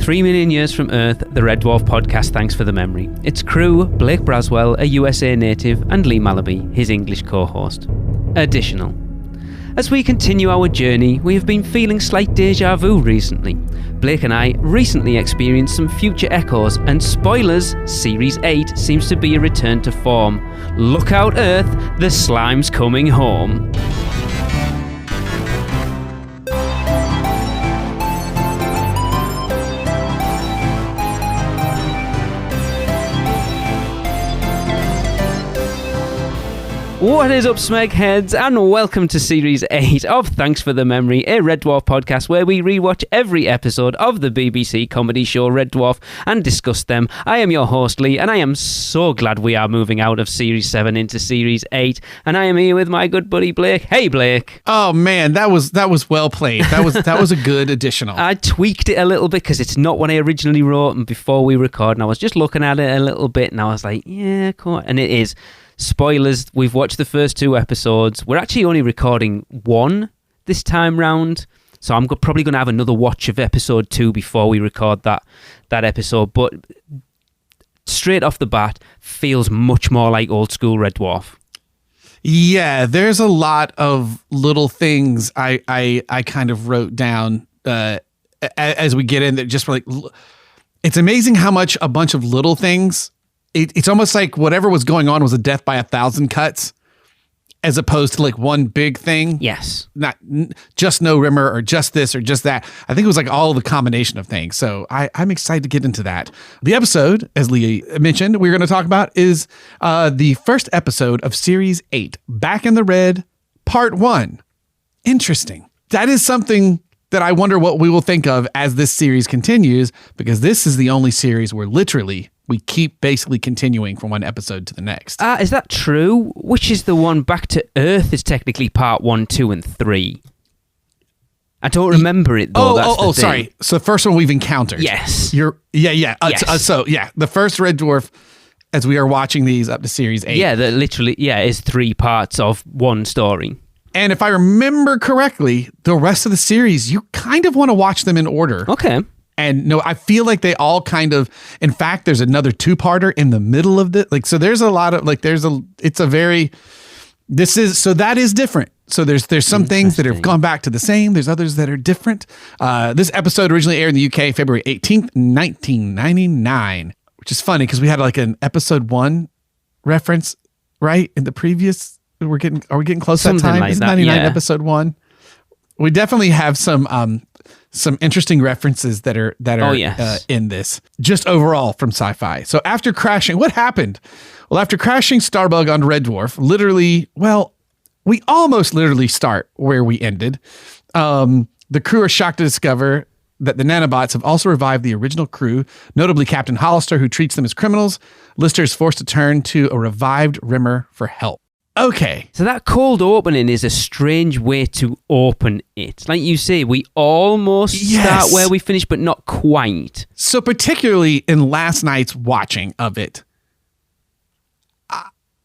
3,000,000 years from Earth, the Red Dwarf podcast thanks for the memory. Its crew, Blake Braswell, a USA native, and Lee Malaby, his English co-host. Additional. As we continue our journey, we have been feeling slight deja vu recently. Blake and I recently experienced some future echoes, and spoilers, Series 8 seems to be a return to form. Look out, Earth, the slime's coming home. What is up, Smegheads, and welcome to Series 8 of Thanks for the Memory, a Red Dwarf podcast where we rewatch every episode of the BBC comedy show Red Dwarf and discuss them. I am your host, Lee, and I am so glad we are moving out of Series 7 into Series 8, and I am here with my good buddy Blake. Hey, Blake. Oh, man, that was well played. That was a good additional. I tweaked it a little bit because it's not what I originally wrote, and before we record, and I was just looking at it a little bit, and I was like, yeah, cool, and it is. Spoilers, we've watched the first 2 episodes. We're actually only recording 1 this time round, so I'm probably going to have another watch of episode 2 before we record that episode. But straight off the bat, feels much more like old school Red Dwarf. Yeah, there's a lot of little things I kind of wrote down as we get in that just like, it's amazing how much a bunch of little things. It's almost like whatever was going on was a death by 1,000 cuts, as opposed to like one big thing. Yes. Not just no Rimmer or just this or just that. I think it was like all the combination of things. So I'm excited to get into that. The episode, as Lee mentioned, we're going to talk about is the first episode of Series 8, Back in the Red, Part 1. Interesting. That is something that I wonder what we will think of as this series continues, because this is the only series where literally we keep basically continuing from one episode to the next. Is that true? Which is the one? Back to Earth is technically part 1, 2, and 3. I don't remember it though. Sorry. So the first one we've encountered. Yes. Yeah. Yes. So the first Red Dwarf, as we are watching these up to Series 8. Yeah, that literally is 3 parts of one story. And if I remember correctly, the rest of the series, you kind of want to watch them in order. Okay. And no, I feel like they all kind of, in fact, there's another 2-parter in the middle of the, like, so there's a lot of, like, that is different. So there's some things that have gone back to the same. There's others that are different. This episode originally aired in the UK, February 18th, 1999, which is funny because we had like an episode 1 reference, right? In the previous, are we getting close to that time? Like it's that, 99 yeah. episode 1. We definitely have some interesting references that are in this, just overall from sci-fi. So after crashing, what happened? Well, after crashing Starbug on Red Dwarf, we almost literally start where we ended. The crew are shocked to discover that the nanobots have also revived the original crew, notably Captain Hollister, who treats them as criminals. Lister is forced to turn to a revived Rimmer for help. Okay. So that cold opening is a strange way to open it. Like you say, we almost start where we finish, but not quite. So particularly in last night's watching of it,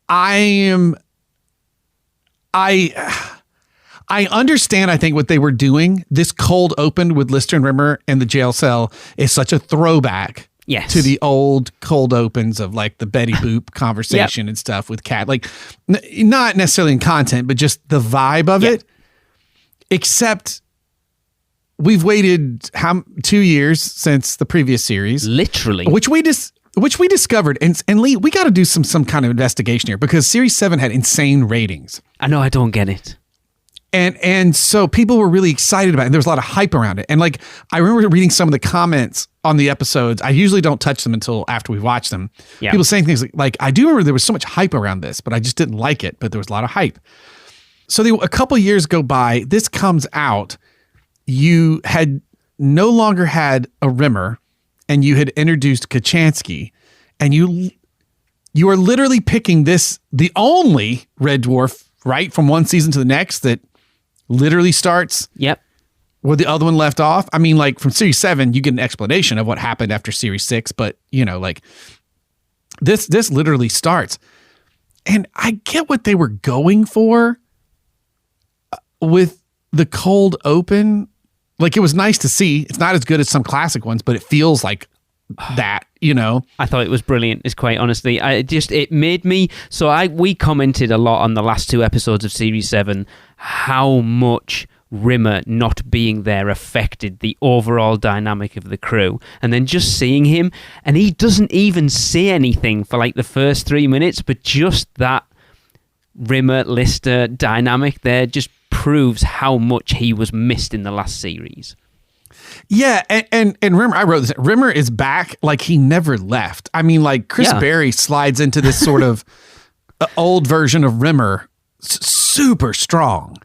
I understand, I think, what they were doing. This cold open with Lister and Rimmer in the jail cell is such a throwback. Yes. To the old cold opens of like the Betty Boop conversation and stuff with Kat. Like, not necessarily in content, but just the vibe of it. Except we've waited 2 years since the previous series. Literally. Which we discovered. And Lee, we got to do some kind of investigation here because Series 7 had insane ratings. I know, I don't get it. And so people were really excited about it. And there was a lot of hype around it. And like, I remember reading some of the comments on the episodes. I usually don't touch them until after we watch them. Yeah. People saying things like, I do remember there was so much hype around this, but I just didn't like it. But there was a lot of hype. So a couple years go by. This comes out. You had no longer had a Rimmer, and you had introduced Kachansky, and you are literally picking the only Red Dwarf, right, from one season to the next that literally starts where the other one left off. I mean, like from Series 7, you get an explanation of what happened after Series 6, but like this literally starts. And I get what they were going for with the cold open, Like, it was nice to see. It's not as good as some classic ones, but it feels like that, you know. I thought it was brilliant. It's quite honestly, it made me. So we commented a lot on the last 2 episodes of Series 7 how much Rimmer not being there affected the overall dynamic of the crew, and then just seeing him, and he doesn't even say anything for like the first 3 minutes, but just that Rimmer Lister dynamic there just proves how much he was missed in the last series. Yeah, and Rimmer, I wrote this. Rimmer is back like he never left. I mean, like Chris Berry slides into this sort of old version of Rimmer, super strong.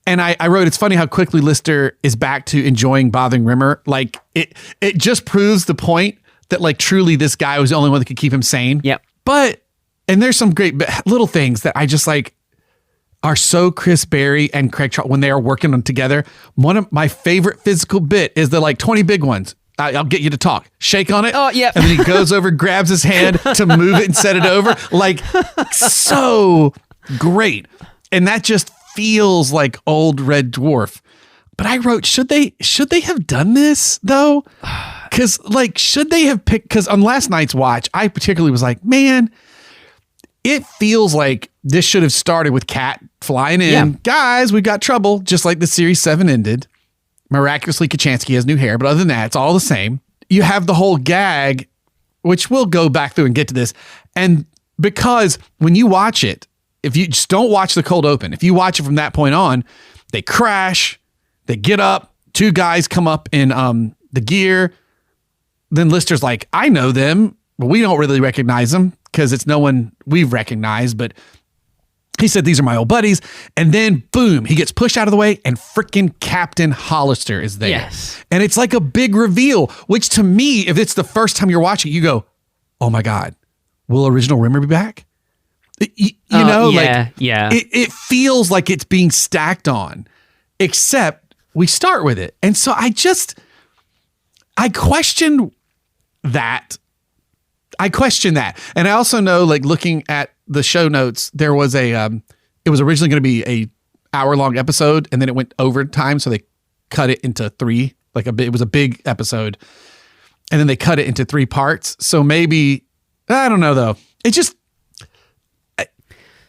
And I wrote, it's funny how quickly Lister is back to enjoying bothering Rimmer. Like it just proves the point that like truly this guy was the only one that could keep him sane. Yep. And there's some great little things that I just like are so Chris Berry and Craig Charles when they are working on together. One of my favorite physical bit is the like 20 big ones. I'll get you to talk. Shake on it. Oh, yeah. And then he goes over, grabs his hand to move it and set it over. Like, so great. And that just feels like old Red Dwarf. But I wrote, should they have done this though? Because like, should they have picked? Because on last night's watch, I particularly was like, man, it feels like this should have started with Kat flying in. Yeah. Guys, we got trouble, just like the Series 7 ended. Miraculously, Kachansky has new hair, but other than that, it's all the same. You have the whole gag, which we'll go back through and get to this. And because when you watch it, if you just don't watch the cold open, if you watch it from that point on, they crash, they get up, 2 guys come up in the gear. Then Lister's like, I know them, but we don't really recognize them because it's no one we've recognized. But he said, these are my old buddies. And then boom, he gets pushed out of the way and freaking Captain Hollister is there. Yes. And it's like a big reveal, which to me, if it's the first time you're watching, you go, oh my God, will original Rimmer be back? You know, it feels like it's being stacked on, except we start with it. And so I question that. And I also know, like, looking at the show notes, there was it was originally going to be a hour-long episode, and then it went overtime, so they cut it into 3. It was a big episode, and then they cut it into 3 parts. So maybe, I don't know, though. It just,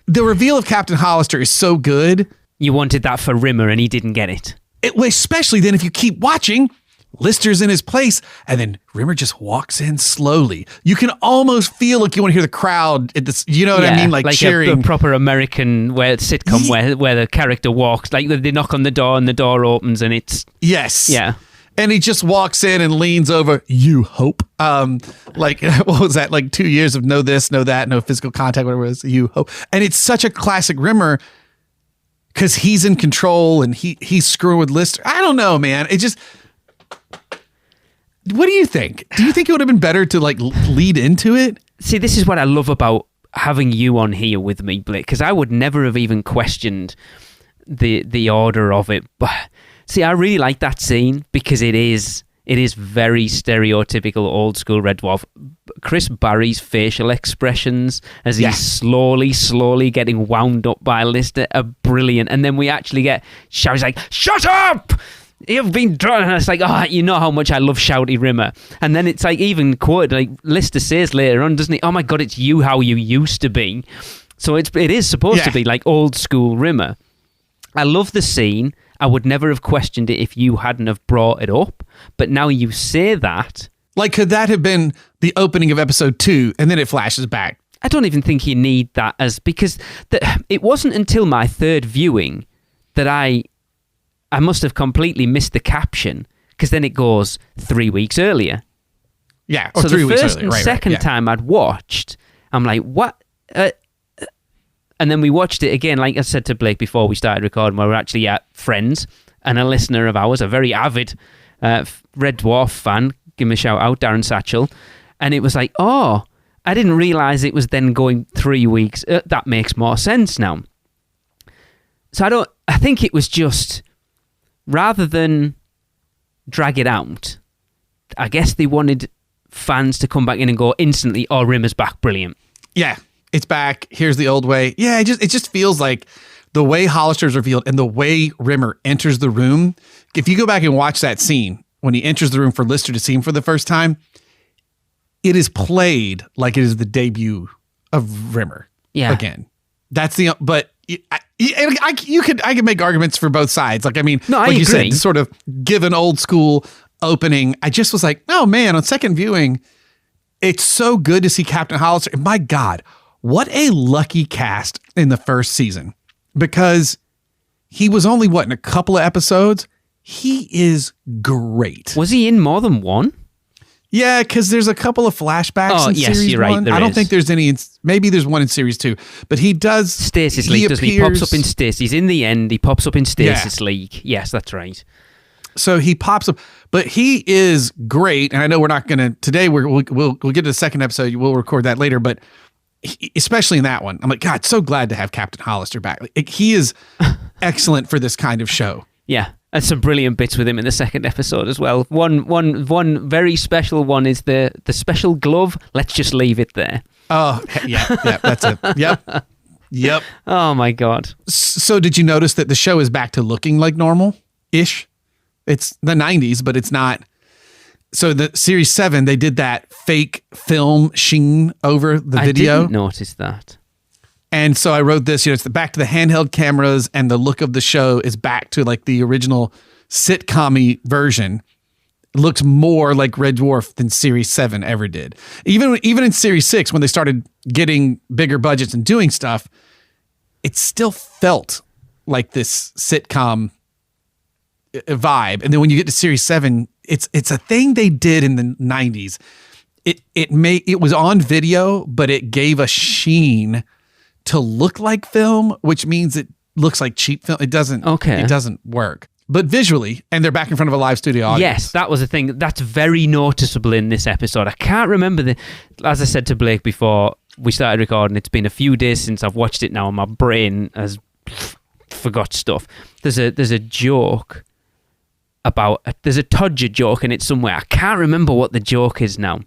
the reveal of Captain Hollister is so good. You wanted that for Rimmer, and he didn't get it. Especially then if you keep watching, Lister's in his place, and then Rimmer just walks in slowly. You can almost feel like you want to hear the crowd. You know what I mean? Like cheering. A proper American sitcom where the character walks. Like they knock on the door and the door opens and it's... Yes. Yeah. And he just walks in and leans over, you hope. Like, what was that? Like 2 years of no this, no that, no physical contact, whatever it was, you hope. And it's such a classic Rimmer because he's in control and he's screwing with Lister. I don't know, man. It just... What do you think? Do you think it would have been better to like lead into it? See, this is what I love about having you on here with me, Blake, because I would never have even questioned the order of it. But see, I really like that scene because it is very stereotypical old school Red Dwarf. Chris Barry's facial expressions as he's slowly getting wound up by Lister are brilliant. And then we actually get Shouty's like, shut up! You've been drawn, and it's like, oh, you know how much I love Shouty Rimmer. And then it's like even quoted, like Lister says later on, doesn't he? Oh my God, it's you how you used to be. So it is supposed to be like old school Rimmer. I love the scene. I would never have questioned it if you hadn't have brought it up. But now you say that. Like, could that have been the opening of episode 2 and then it flashes back? I don't even think you need that because it wasn't until my 3rd viewing that I must have completely missed the caption because then it goes 3 weeks earlier. Yeah, or so 3 weeks earlier. The first and second time I'd watched, I'm like, what? And then we watched it again, like I said to Blake before we started recording, where we're actually at friends and a listener of ours, a very avid Red Dwarf fan, give him a shout out, Darren Satchel. And it was like, oh, I didn't realise it was then going 3 weeks. That makes more sense now. So I think it was just... Rather than drag it out, I guess they wanted fans to come back in and go instantly, oh, Rimmer's back, brilliant. Yeah, it's back. Here's the old way. Yeah, it just feels like the way Hollister's revealed and the way Rimmer enters the room. If you go back and watch that scene when he enters the room for Lister to see him for the first time, it is played like it is the debut of Rimmer. Yeah. Again, that's but I could make arguments for both sides. Like, I mean, no, like you said, sort of give an old school opening. I just was like, oh man, on second viewing, it's so good to see Captain Hollister. And my God, what a lucky cast in the first season, because he was only in a couple of episodes. He is great. Was he in more than one? Yeah, because there's a couple of flashbacks in series you're right, 1. I don't think there's any. Maybe there's one in series 2, but he does. Stasis League, doesn't he? He pops up in Stasis. In the end, he pops up in Stasis League. Yes, that's right. So he pops up, but he is great. And I know we're not going to today. We'll get to the second episode. We'll record that later, but especially in that one, I'm like, God, so glad to have Captain Hollister back. He is excellent for this kind of show. Yeah. And some brilliant bits with him in the second episode as well. One very special one is the special glove. Let's just leave it there. Oh, yeah, that's it. Yep. Oh, my God. So did you notice that the show is back to looking like normal-ish? It's the 90s, but it's not. So the series 7, they did that fake film sheen over the video. I didn't notice that. And so I wrote this, it's back to the handheld cameras, and the look of the show is back to like the original sitcom-y version. It looks more like Red Dwarf than Series 7 ever did. Even in Series 6, when they started getting bigger budgets and doing stuff, it still felt like this sitcom vibe. And then when you get to Series 7, it's a thing they did in the 90s. It was on video, but it gave a sheen to look like film, which means it looks like cheap film. It doesn't work. But visually, and they're back in front of a live studio audience. Yes, that was the thing. That's very noticeable in this episode. I can't remember as I said to Blake before we started recording, it's been a few days since I've watched it now, and my brain has forgot stuff. There's a joke there's a Todger joke in it somewhere. I can't remember what the joke is now.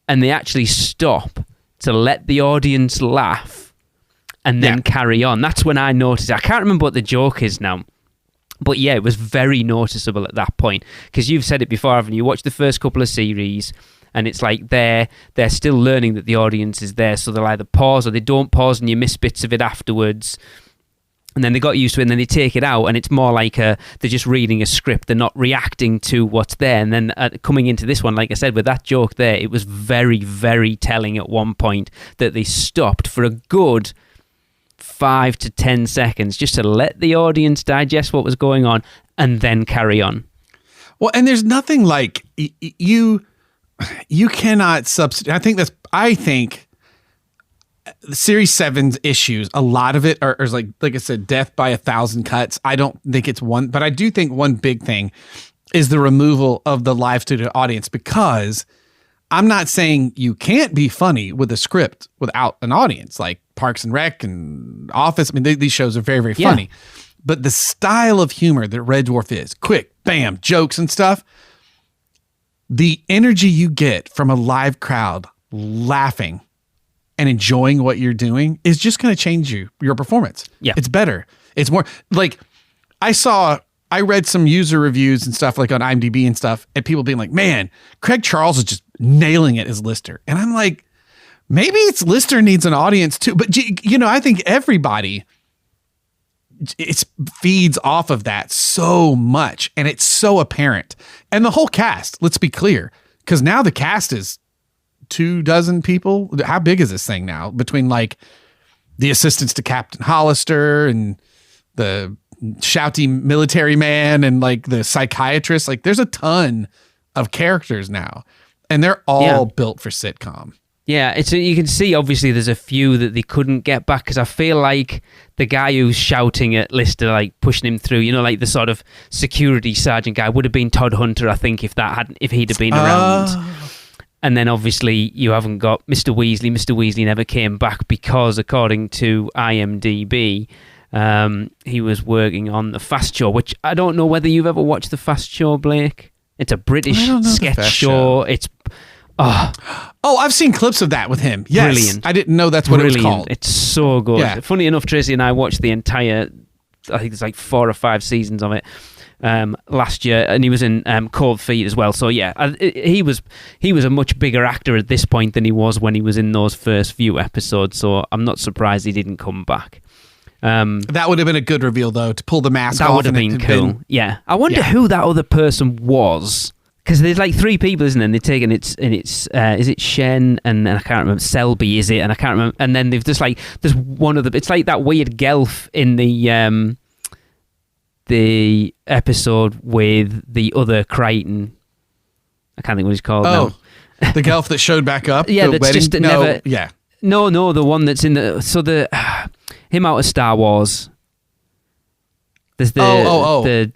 And they actually stop to let the audience laugh and then carry on. That's when I noticed. I can't remember what the joke is now. But yeah, it was very noticeable at that point. Because you've said it before, haven't you? You watch the first couple of series and it's like they're still learning that the audience is there. So they'll either pause or they don't pause and you miss bits of it afterwards. And then they got used to it and then they take it out and it's more like they're just reading a script. They're not reacting to what's there. And then coming into this one, like I said, with that joke there, it was very, very telling at one point that they stopped for a good 5 to 10 seconds just to let the audience digest what was going on and then carry on. Well, and there's nothing like you cannot substitute. I think Series 7's issues, a lot of it are like I said, death by 1,000 cuts. I don't think it's one, but I do think one big thing is the removal of the live studio audience, because I'm not saying you can't be funny with a script without an audience, like Parks and Rec and Office. I mean, these shows are very, very funny. But the style of humor that Red Dwarf is, quick, bam, jokes and stuff, the energy you get from a live crowd laughing and enjoying what you're doing is just going to change your performance. Yeah. It's better. It's more like I read some user reviews and stuff like on IMDb and stuff, and people being like, man, Craig Charles is just nailing it as Lister. And I'm like, maybe it's Lister needs an audience too. But I think everybody feeds off of that so much, and it's so apparent. And the whole cast, let's be clear, because now the cast is 24 people. How big is this thing now? Between like the assistants to Captain Hollister and the shouty military man and like the psychiatrist, like there's a ton of characters now, and they're all built for sitcom. Yeah, you can see obviously there's a few that they couldn't get back, because I feel like the guy who's shouting at Lister, like pushing him through, like the sort of security sergeant guy, would have been Todd Hunter, I think, if he'd have been around. And then obviously you haven't got Mr. Weasley. Mr. Weasley never came back because, according to IMDb, he was working on The Fast Show, which I don't know whether you've ever watched The Fast Show, Blake. It's a British sketch show. It's Oh, I've seen clips of that with him. Yes. Brilliant. I didn't know that's what it was called. It's so good. Yeah. Funny enough, Tracy and I watched the entire, I think there's like 4 or 5 seasons of it last year, and he was in Cold Feet as well. So yeah, he was a much bigger actor at this point than he was when he was in those first few episodes. So I'm not surprised he didn't come back. That would have been a good reveal, though, to pull the mask off. That would have been cool. Yeah, I wonder who that other person was. Because there's like 3 people, isn't there? And they've taken is it Shen and I can't remember, Selby, is it? And I can't remember. And then they've just like, there's one of the, it's like that weird Gelf in the episode with the other Crichton. I can't think what he's called now. The Gelf that showed back up? Yeah, that's wedding? just never... Yeah. No, the one that's in the... So him out of Star Wars. There's the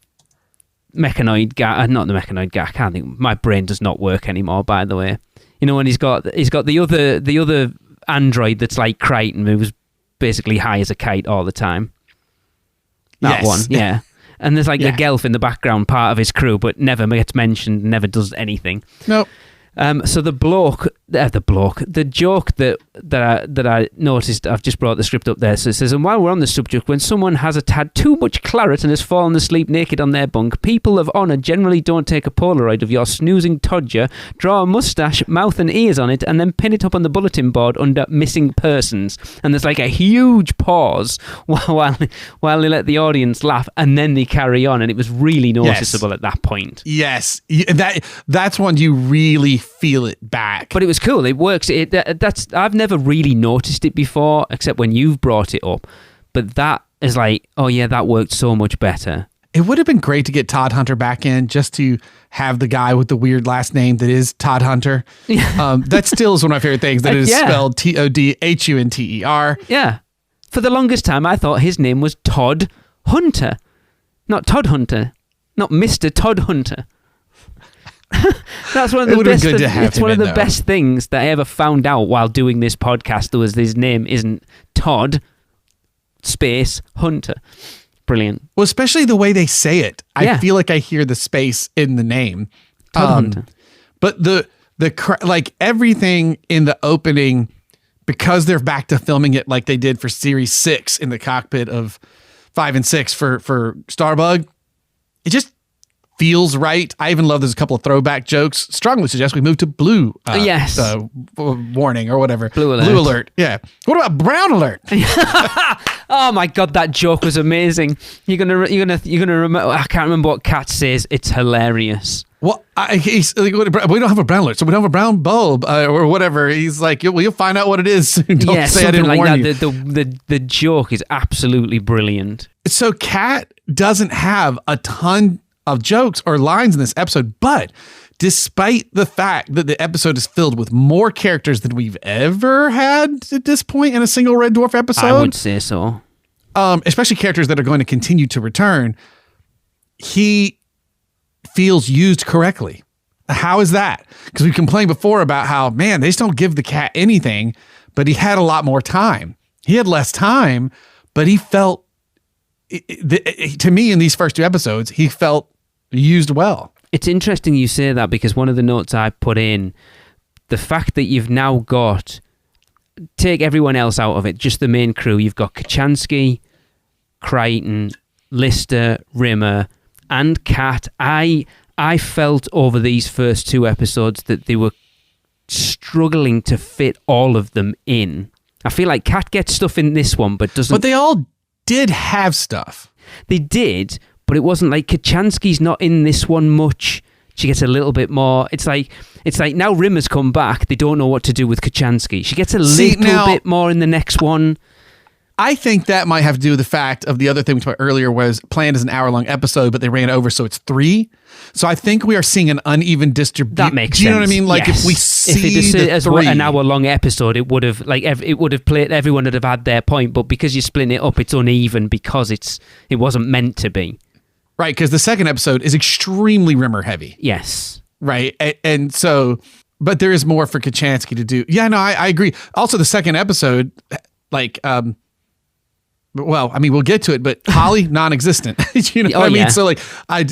mechanoid guy, not the mechanoid guy. I can't think. My brain does not work anymore. By the way, you know when he's got the other android that's like Crichton, who was basically high as a kite all the time. That one, yeah. And there's like a Gelf in the background, part of his crew, but never gets mentioned, never does anything. Nope. So the joke that I noticed, I've just brought the script up there. So it says, and while we're on the subject, when someone has had too much claret and has fallen asleep naked on their bunk, people of honour generally don't take a Polaroid of your snoozing todger, draw a moustache, mouth and ears on it, and then pin it up on the bulletin board under missing persons. And there's like a huge pause while they let the audience laugh, and then they carry on, and it was really noticeable at that point. Yes, that's when you really feel it back. But it was cool. It works. I've never really noticed it before, except when you've brought it up. But that is like, oh yeah, that worked so much better. It would have been great to get Todd Hunter back in, just to have the guy with the weird last name that is Todd Hunter. That still is one of my favorite things, that it is spelled Todhunter. Yeah. For the longest time, I thought his name was Todd Hunter. Not Todd Hunter. Not Mr. Todd Hunter. That's one of the best. It's one of the best things that I ever found out while doing this podcast. There was his name isn't Todd space Hunter. Brilliant. Well, especially the way they say it. I feel like I hear the space in the name. Todd Hunter. But the like everything in the opening, because they're back to filming it like they did for Series 6 in the cockpit of 5 and 6 for Starbug. It just feels right. I even love there's a couple of throwback jokes. Strongly suggest we move to blue. Warning or whatever. Blue alert. Blue alert. Yeah. What about brown alert? Oh my god, that joke was amazing. You're gonna remember. I can't remember what Kat says. It's hilarious. Well, we don't have a brown alert, so we don't have a brown bulb or whatever. He's like, you'll find out what it is. Don't say I didn't warn you. The joke is absolutely brilliant. So Kat doesn't have a ton of jokes or lines in this episode, but despite the fact that the episode is filled with more characters than we've ever had at this point in a single Red Dwarf episode, I would say so. Especially characters that are going to continue to return, he feels used correctly. How is that? Because we complained before about how, man, they just don't give the cat anything, but he had a lot more time. He had less time, but he felt, to me in these first 2 episodes, he felt used well. It's interesting you say that, because one of the notes I put in, the fact that you've now got, take everyone else out of it, just the main crew, you've got Kachansky, Crichton, Lister, Rimmer, and Kat. I felt over these first 2 episodes that they were struggling to fit all of them in. I feel like Kat gets stuff in this one, but doesn't... But they all did have stuff. They did, but it wasn't like Kachansky's not in this one much. She gets a little bit more. It's like now Rimmer's come back. They don't know what to do with Kachansky. She gets a little bit more in the next one. I think that might have to do with the fact of the other thing we talked about earlier was planned as an hour-long episode, but they ran over, so it's 3. So I think we are seeing an uneven distribution. That makes sense. Do you know what I mean? Like if we see as an hour-long episode, it would have played. Everyone would have had their point, but because you're splitting it up, it's uneven because it wasn't meant to be. Right, because the second episode is extremely Rimmer heavy. Yes. Right, and so, but there is more for Kachansky to do. Yeah, no, I agree. Also, the second episode, like, well, I mean, we'll get to it, but Holly, non-existent. You know what I mean? Yeah. So, like, I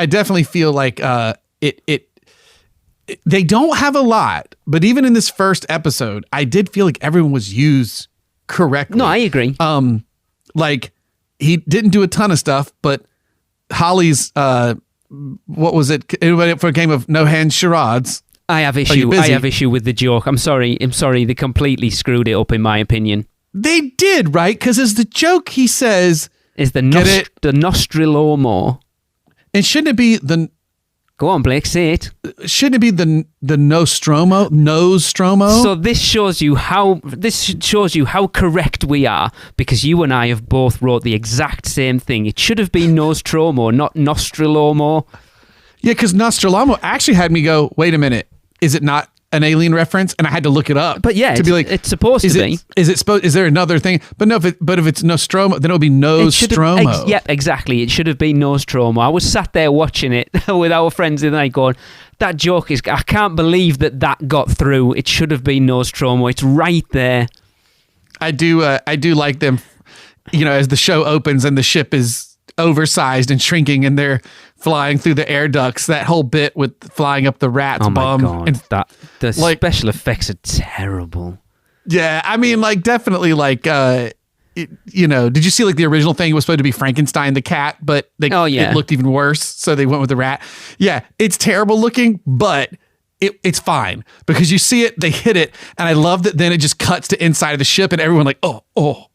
definitely feel like it they don't have a lot, but even in this first episode, I did feel like everyone was used correctly. No, I agree. Like he didn't do a ton of stuff, but Holly's what was it? Anybody up for a game of no hands charades? I have issue with the joke. I'm sorry. They completely screwed it up in my opinion. They did, right? Because as the joke he says is the Nostrilomo. And shouldn't it be the... Go on, Blake, say it. Shouldn't it be the Nostromo? Nostromo? So this shows you how correct we are, because you and I have both wrote the exact same thing. It should have been Nostromo, not Nostrilomo. Yeah, because Nostrolomo actually had me go, wait a minute, is it not an alien reference? And I had to look it up. But yeah, to be like, it's supposed to be. Is there another thing? But no, if it's Nostromo, then it'll be Nostromo. Yep, exactly. It should have been Nostromo. I was sat there watching it with our friends the other night going, that joke is, I can't believe that got through. It should have been Nostromo. It's right there. I do like them, as the show opens and the ship is oversized and shrinking and they're flying through the air ducts. That whole bit with flying up the rat's bum. Oh my God. And the special effects are terrible. Yeah, I mean, definitely did you see the original thing was supposed to be Frankenstein the cat, but it looked even worse, so they went with the rat. Yeah, it's terrible looking, but it's fine because you see it, they hit it, and I love that then it just cuts to inside of the ship and everyone oh,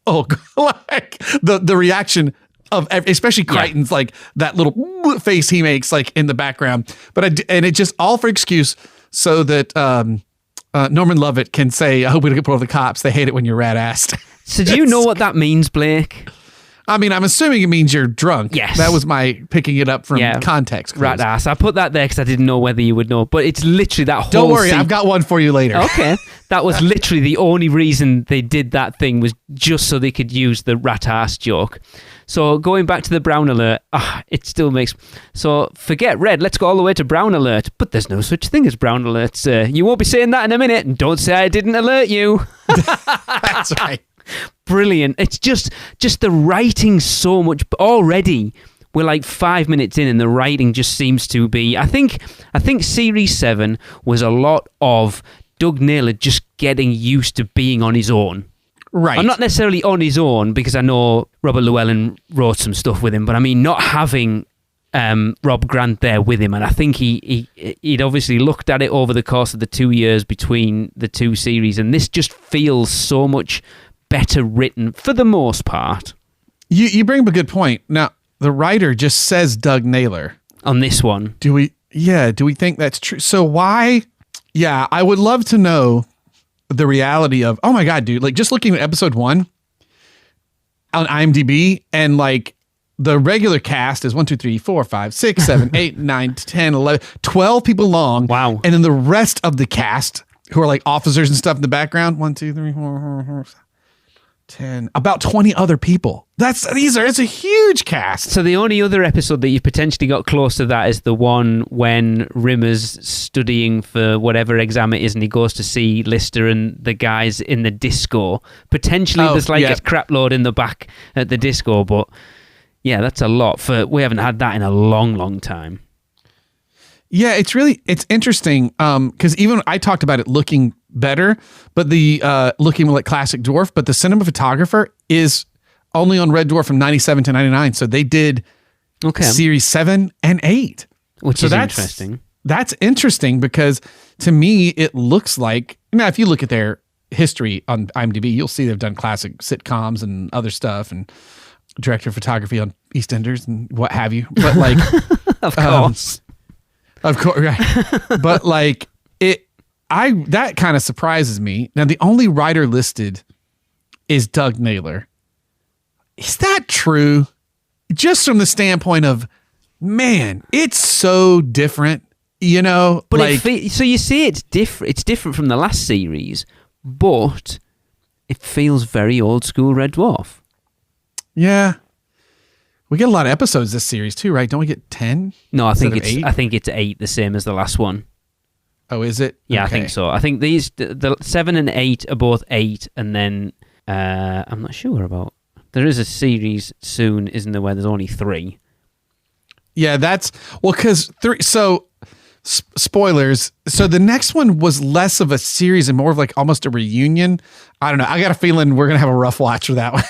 like the reaction of especially Crichton's that little face he makes in the background, and it just all for excuse so that Norman Lovett can say, I hope we don't get pulled over the cops. They hate it when you're rat-assed. So do you know what that means, Blake? I mean, I'm assuming it means you're drunk. Yes. That was my picking it up from context. Rat ass. I put that there because I didn't know whether you would know, but it's literally that whole Don't worry, I've got one for you later. Okay. That was literally the only reason they did that thing, was just so they could use the rat ass joke. So going back to the brown alert, it still makes... So forget red, let's go all the way to brown alert. But there's no such thing as brown alerts. You won't be saying that in a minute, and don't say I didn't alert you. That's right. Brilliant. It's just the writing so much already. We're 5 minutes in and the writing just seems to be... I think Series 7 was a lot of Doug Naylor just getting used to being on his own. Right. I'm not necessarily on his own because I know Robert Llewellyn wrote some stuff with him, but I mean not having Rob Grant there with him, and I think he'd obviously looked at it over the course of the 2 years between the two series, and this just feels so much better written for the most part. You bring up a good point. Now, the writer just says Doug Naylor on this one. Do we think that's true? So why? Yeah, I would love to know the reality of, oh my God, dude, just looking at episode 1 on IMDb, and the regular cast is 1, 2, 3, 4, 5, 6, 7, 8, 9, 10, 11, 12 people long. Wow. And then the rest of the cast, who are officers and stuff in the background, 1, 2, 3, 4, 10, about 20 other people. It's a huge cast. So the only other episode that you potentially got close to that is the one when Rimmer's studying for whatever exam it is, and he goes to see Lister and the guys in the disco. Potentially there's a crap load in the back at the disco, but yeah, that's a lot. We haven't had that in a long, long time. Yeah, it's interesting because even I talked about it looking better, but the looking like classic Dwarf, but the cinematographer is only on Red Dwarf from 97 to 99. So they did series 7 and 8. Which is interesting. That's interesting because to me, it looks like, now if you look at their history on IMDb, you'll see they've done classic sitcoms and other stuff and director of photography on EastEnders and what have you. But of course. Of course, right. But that kind of surprises me. Now, the only writer listed is Doug Naylor. Is that true? Just from the standpoint of, man, it's so different, But so you see, it's different. It's different from the last series, but it feels very old school Red Dwarf. Yeah. We get a lot of episodes this series too, right? Don't we get 10? No, I think it's 8, the same as the last one. Oh, is it? Yeah, okay. I think so. I think the 7 and 8 are both 8, and then I'm not sure about. There is a series soon, isn't there, where there's only 3? Yeah, because 3. So spoilers. So the next one was less of a series and more of like almost a reunion. I don't know. I got a feeling we're going to have a rough watch for that one.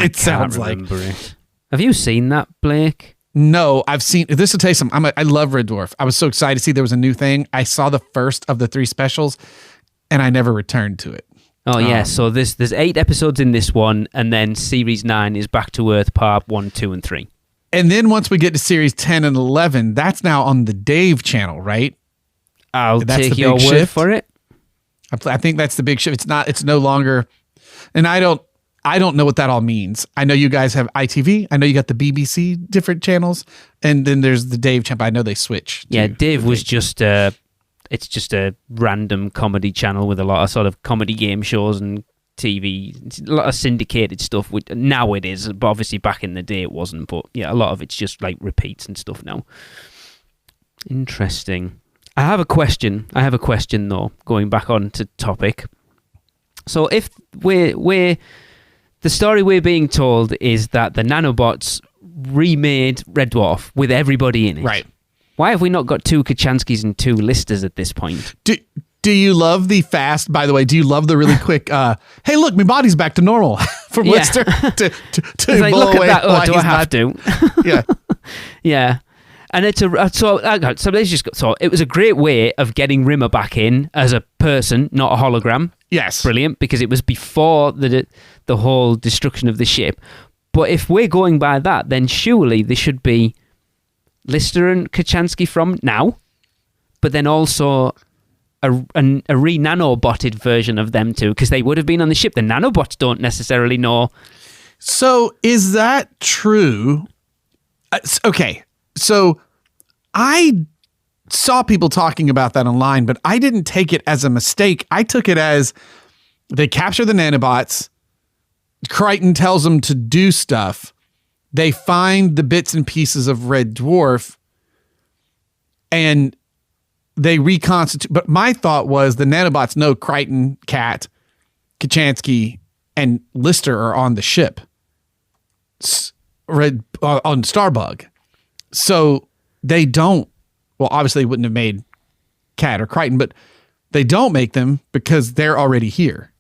It sounds like. It. Have you seen that, Blake? No, I've seen this. Will tell you something. I love Red Dwarf. I was so excited to see there was a new thing. I saw the first of the 3 specials, and I never returned to it. Oh yeah, so there's 8 episodes in this one, and then series 9 is Back to Earth Part 1, 2, and 3. And then once we get to series 10 and 11, that's now on the Dave channel, right? That's take your word shift for it. I think that's the big shift. It's no longer, and I don't know what that all means. I know you guys have ITV. I know you got the BBC different channels, and then there's the Dave channel. I know they switch. Yeah, Dave was just it's just a random comedy channel with a lot of sort of comedy game shows and TV, a lot of syndicated stuff. Now it is, but obviously back in the day it wasn't. But yeah, a lot of it's just like repeats and stuff now. Interesting. I have a question though, going back on to topic. So if the story we're being told is that the nanobots remade Red Dwarf with everybody in it. Right. Why have we not got 2 Kachanskis and 2 Listers at this point? Do you love the fast, by the way, do you love the really quick, hey, look, my body's back to normal from Lister to like, blow look away at that. Oh, do I have to? Yeah. Yeah. And it's so it was a great way of getting Rimmer back in as a person, not a hologram. Yes. Brilliant, because it was before the whole destruction of the ship. But if we're going by that, then surely there should be Lister and Kachanski from now, but then also a re-nanobotted version of them too, because they would have been on the ship. The nanobots don't necessarily know. So is that true? Okay. So I saw people talking about that online, but I didn't take it as a mistake. I took it as they capture the nanobots. Crichton tells them to do stuff. They find the bits and pieces of Red Dwarf and they reconstitute. But my thought was the nanobots know Crichton, Kat, Kachanski, and Lister are on the ship. On Starbug. So they don't, well, obviously they wouldn't have made Kat or Crichton, but they don't make them because they're already here.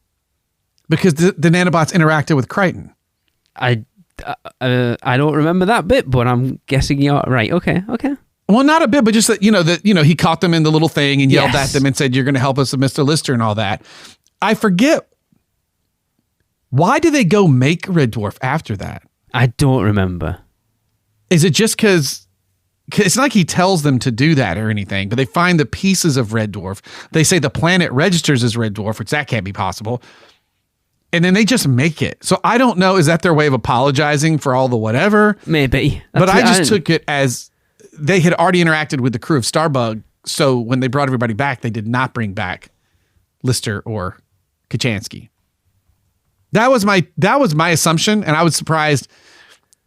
Because the nanobots interacted with Crichton. I don't remember that bit, but I'm guessing you're right. Okay. Well, not a bit, but just that, he caught them in the little thing and yelled at them and said, you're going to help us with Mr. Lister and all that. I forget. Why did they go make Red Dwarf after that? I don't remember. Is it just because it's not like he tells them to do that or anything, but they find the pieces of Red Dwarf. They say the planet registers as Red Dwarf, which that can't be possible. And then they just make it. So I don't know. Is that their way of apologizing for all the whatever? Maybe. But I just took it as they had already interacted with the crew of Starbug. So when they brought everybody back, they did not bring back Lister or Kachanski. That was my assumption. And I was surprised.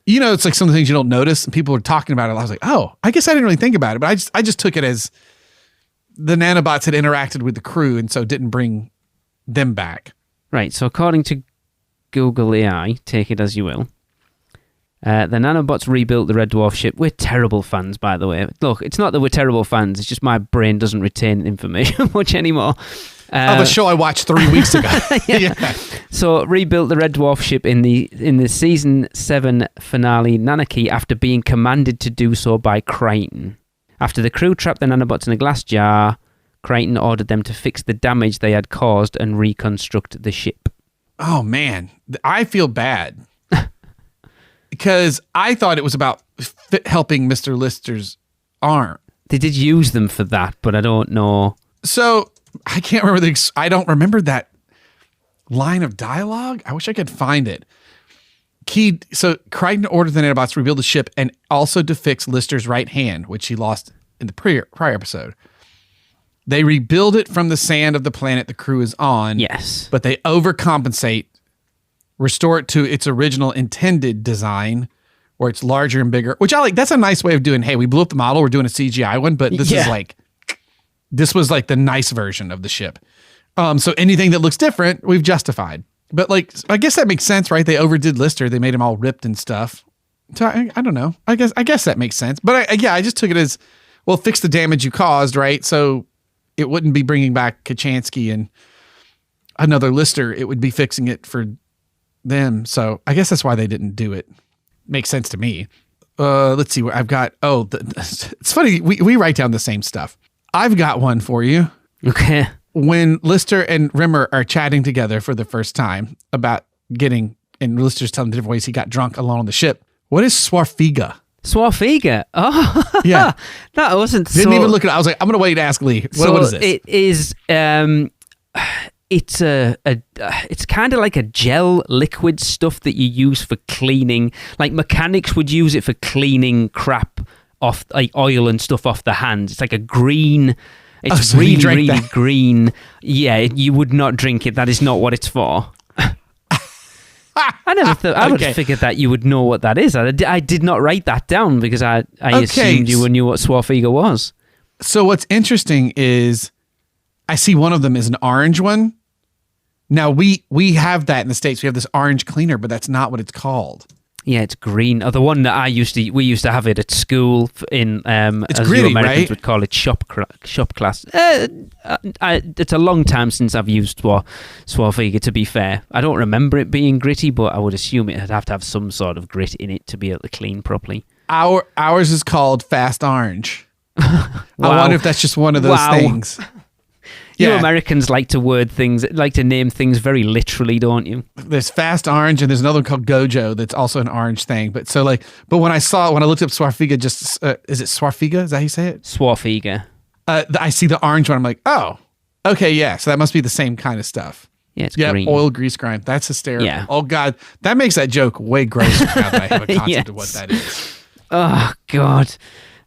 It's like some of the things you don't notice and people are talking about it. I was like, oh, I guess I didn't really think about it, but I just took it as the nanobots had interacted with the crew and so didn't bring them back. Right. So according to Google AI, take it as you will, the nanobots rebuilt the Red Dwarf ship. We're terrible fans, by the way. Look, it's not that we're terrible fans. It's just my brain doesn't retain information much anymore. Of a show I watched 3 weeks ago. Yeah. So rebuilt the Red Dwarf ship in the season 7 finale Nanaki after being commanded to do so by Crichton. After the crew trapped the nanobots in a glass jar, Crichton ordered them to fix the damage they had caused and reconstruct the ship. Oh man, I feel bad because I thought it was about helping Mr. Lister's arm. They did use them for that, but I don't know. So I can't remember I don't remember that line of dialogue. I wish I could find it. So Crichton ordered the nanobots to rebuild the ship and also to fix Lister's right hand, which he lost in the prior episode. They rebuild it from the sand of the planet the crew is on. Yes. But they overcompensate, restore it to its original intended design, where it's larger and bigger, which I like. That's a nice way of doing, hey, we blew up the model, we're doing a CGI one, but this was like the nice version of the ship. So anything that looks different, we've justified. But I guess that makes sense, right? They overdid Lister. They made him all ripped and stuff. So I don't know. I guess that makes sense. But I just took it as well, fix the damage you caused, right? So it wouldn't be bringing back Kachansky and another Lister. It would be fixing it for them. So I guess that's why they didn't do it. Makes sense to me. Let's see where I've got. Oh, it's funny. We write down the same stuff. I've got one for you. Okay. When Lister and Rimmer are chatting together for the first time about getting, and Lister's telling the different ways he got drunk alone on the ship. What is Swarfiga? Swarfiga. Oh, yeah. That wasn't. Didn't even look at it. I was like, I'm gonna wait to ask Lee. What is this? It is. It's kind of like a gel liquid stuff that you use for cleaning. Like mechanics would use it for cleaning crap off, like oil and stuff off the hands. It's like a green. It's so really green. Yeah, you would not drink it. That is not what it's for. I never thought. I would have figured that you would know what that is. I did not write that down because I assumed you knew what Swarfiga was. So what's interesting is I see one of them is an orange one. Now we have that in the States. We have this orange cleaner, but that's not what it's called. Yeah, it's green. The one that we used to have it at school in it's as gritty, you Americans right? would call it shop class. It's a long time since I've used Swarfiga, to be fair. I don't remember it being gritty, but I would assume it'd have to have some sort of grit in it to be able to clean properly. Ours is called Fast Orange. Wow. I wonder if that's just one of those things. You Americans like to name things very literally, don't you? There's Fast Orange and there's another one called Gojo that's also an orange thing. But when I looked up Swarfiga, is it Swarfiga? Is that how you say it? Swarfiga. I see the orange one. I'm like, oh, okay, yeah. So that must be the same kind of stuff. Yeah, it's green. Oil, grease, grime. That's hysterical. Yeah. Oh God, that makes that joke way grosser now that I have a concept of what that is. Oh God.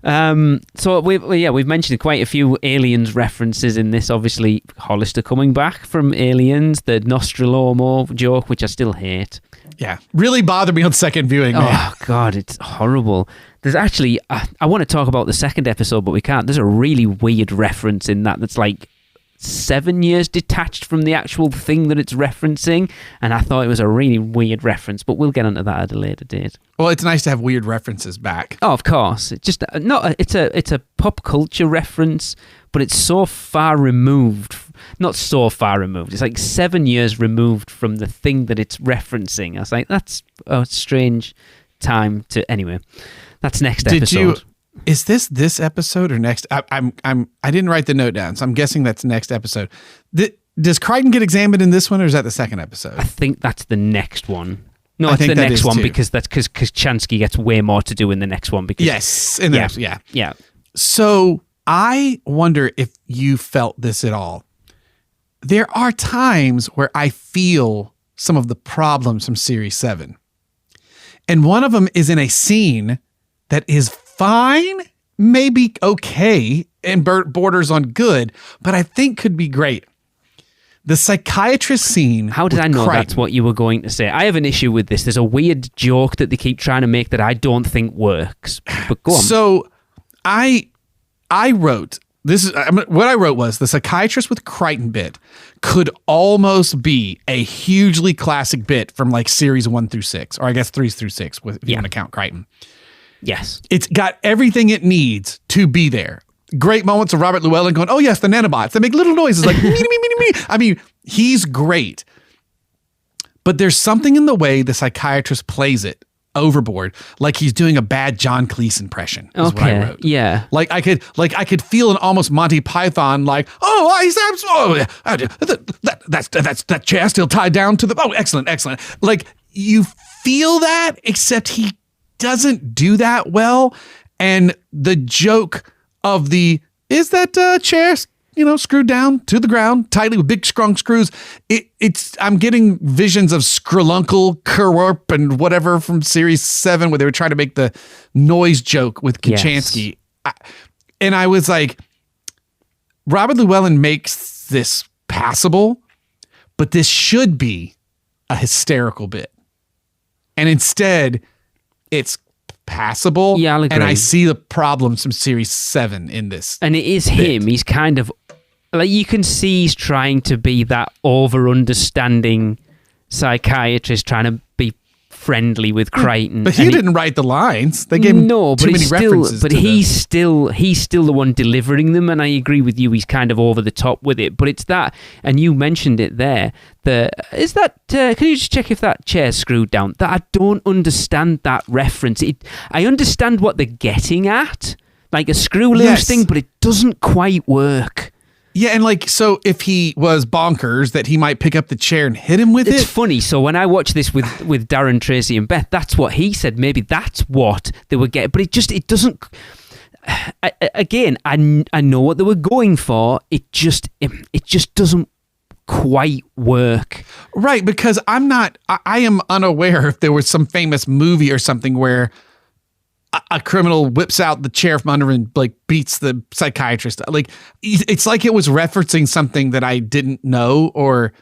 So we've mentioned quite a few Aliens references in this. Obviously, Hollister coming back from Aliens, the Nostromo joke, which I still hate. Yeah, really bothered me on second viewing, man. Oh God, it's horrible. There's actually, I want to talk about the second episode, but we can't. There's a really weird reference in that's like 7 years detached from the actual thing that it's referencing, and I thought it was a really weird reference, but we'll get onto that at a later date. Well, it's nice to have weird references back. Oh, of course. It's just it's a pop culture reference, but it's so far removed. Not so far removed. It's like 7 years removed from the thing that it's referencing. I was like, that's a strange time to. Anyway, that's next episode. Is this episode or next? I didn't write the note down, so I'm guessing that's next episode. Does Crichton get examined in this one, or is that the second episode? I think that's the next one. No, it's the next one because Chansky gets way more to do in the next one. Because yes, in the next, yeah. So I wonder if you felt this at all. There are times where I feel some of the problems from Series 7. And one of them is in a scene that is fine, maybe okay, and borders on good, but I think could be great. The psychiatrist scene. How did I know that's what you were going to say? I have an issue with this. There's a weird joke that they keep trying to make that I don't think works. But go on. So I wrote, what I wrote was the psychiatrist with Crichton bit could almost be a hugely classic bit from like series 1 through 6, or I guess 3 through 6, if you want to count Crichton. Yes. It's got everything it needs to be there. Great moments of Robert Llewellyn going, oh yes, the nanobots. They make little noises like me, me, me, me. I mean, he's great. But there's something in the way the psychiatrist plays it overboard, like he's doing a bad John Cleese impression, is what I wrote. Yeah. Like I could feel an almost Monty Python, like, that chair still tied down to the, oh, excellent. Like you feel that, except he doesn't do that well. And the joke of is that chair, screwed down to the ground tightly with big strong screws? I'm getting visions of Skrilluncle, Kerwarp, and whatever from Series 7 where they were trying to make the noise joke with Kachansky. Yes. And I was like, Robert Llewellyn makes this passable, but this should be a hysterical bit. And instead, it's passable. Yeah, I'll agree. And I see the problems from Series 7 in this. And it is him. He's kind of, like, you can see he's trying to be that over-understanding psychiatrist, trying to be friendly with Crichton. But he didn't write the lines. They gave him too many references. But he's still the one delivering them, and I agree with you. He's kind of over the top with it. But it's that, and you mentioned it there. Can you just check if that chair's screwed down? That I don't understand that reference. I understand what they're getting at, like a screw loose thing, but it doesn't quite work. Yeah, and like, so if he was bonkers, that he might pick up the chair and hit him with it. It's funny. So when I watched this with Darren, Tracy, and Beth, that's what he said. Maybe that's what they were getting, but it doesn't. Again, I know what they were going for. It just doesn't quite work. Right, because I am unaware if there was some famous movie or something where a criminal whips out the chair from under and like beats the psychiatrist. Like, it's like it was referencing something that I didn't know, or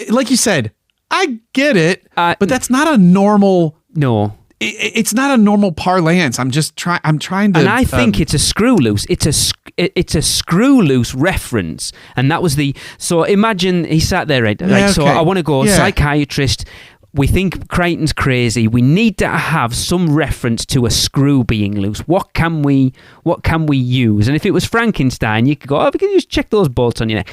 like you said, I get it, but that's not a normal. No, it's not a normal parlance. I'm trying to. And I think it's a screw loose. It's a screw loose reference, and that was the. So imagine he sat there, right? Yeah, okay. So I want to go psychiatrist. We think Crichton's crazy. We need to have some reference to a screw being loose. What can we use? And if it was Frankenstein, you could go, we can just check those bolts on your neck.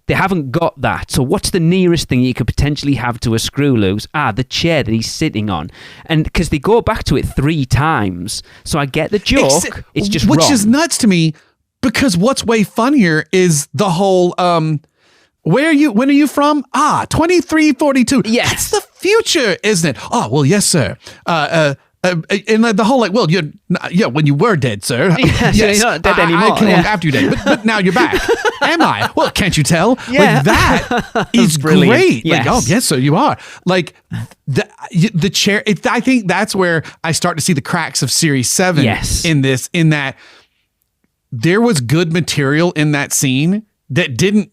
They haven't got that. So what's the nearest thing you could potentially have to a screw loose? The chair that he's sitting on. And because they go back to it 3 times. So I get the joke. It's just which wrong. is nuts to me, because what's way funnier is the whole when are you from? 2342. Yes. That's the future, isn't it? Oh, well, yes, sir. And the whole like, well, when you were dead, sir. Yes, you're not dead anymore. I came along after you dead, but now you're back. Am I? Well, can't you tell? Yeah. Like, that is great. Yes. Like, oh, yes, sir, you are. Like, the chair, I think that's where I start to see the cracks of Series 7 in this, in that there was good material in that scene that didn't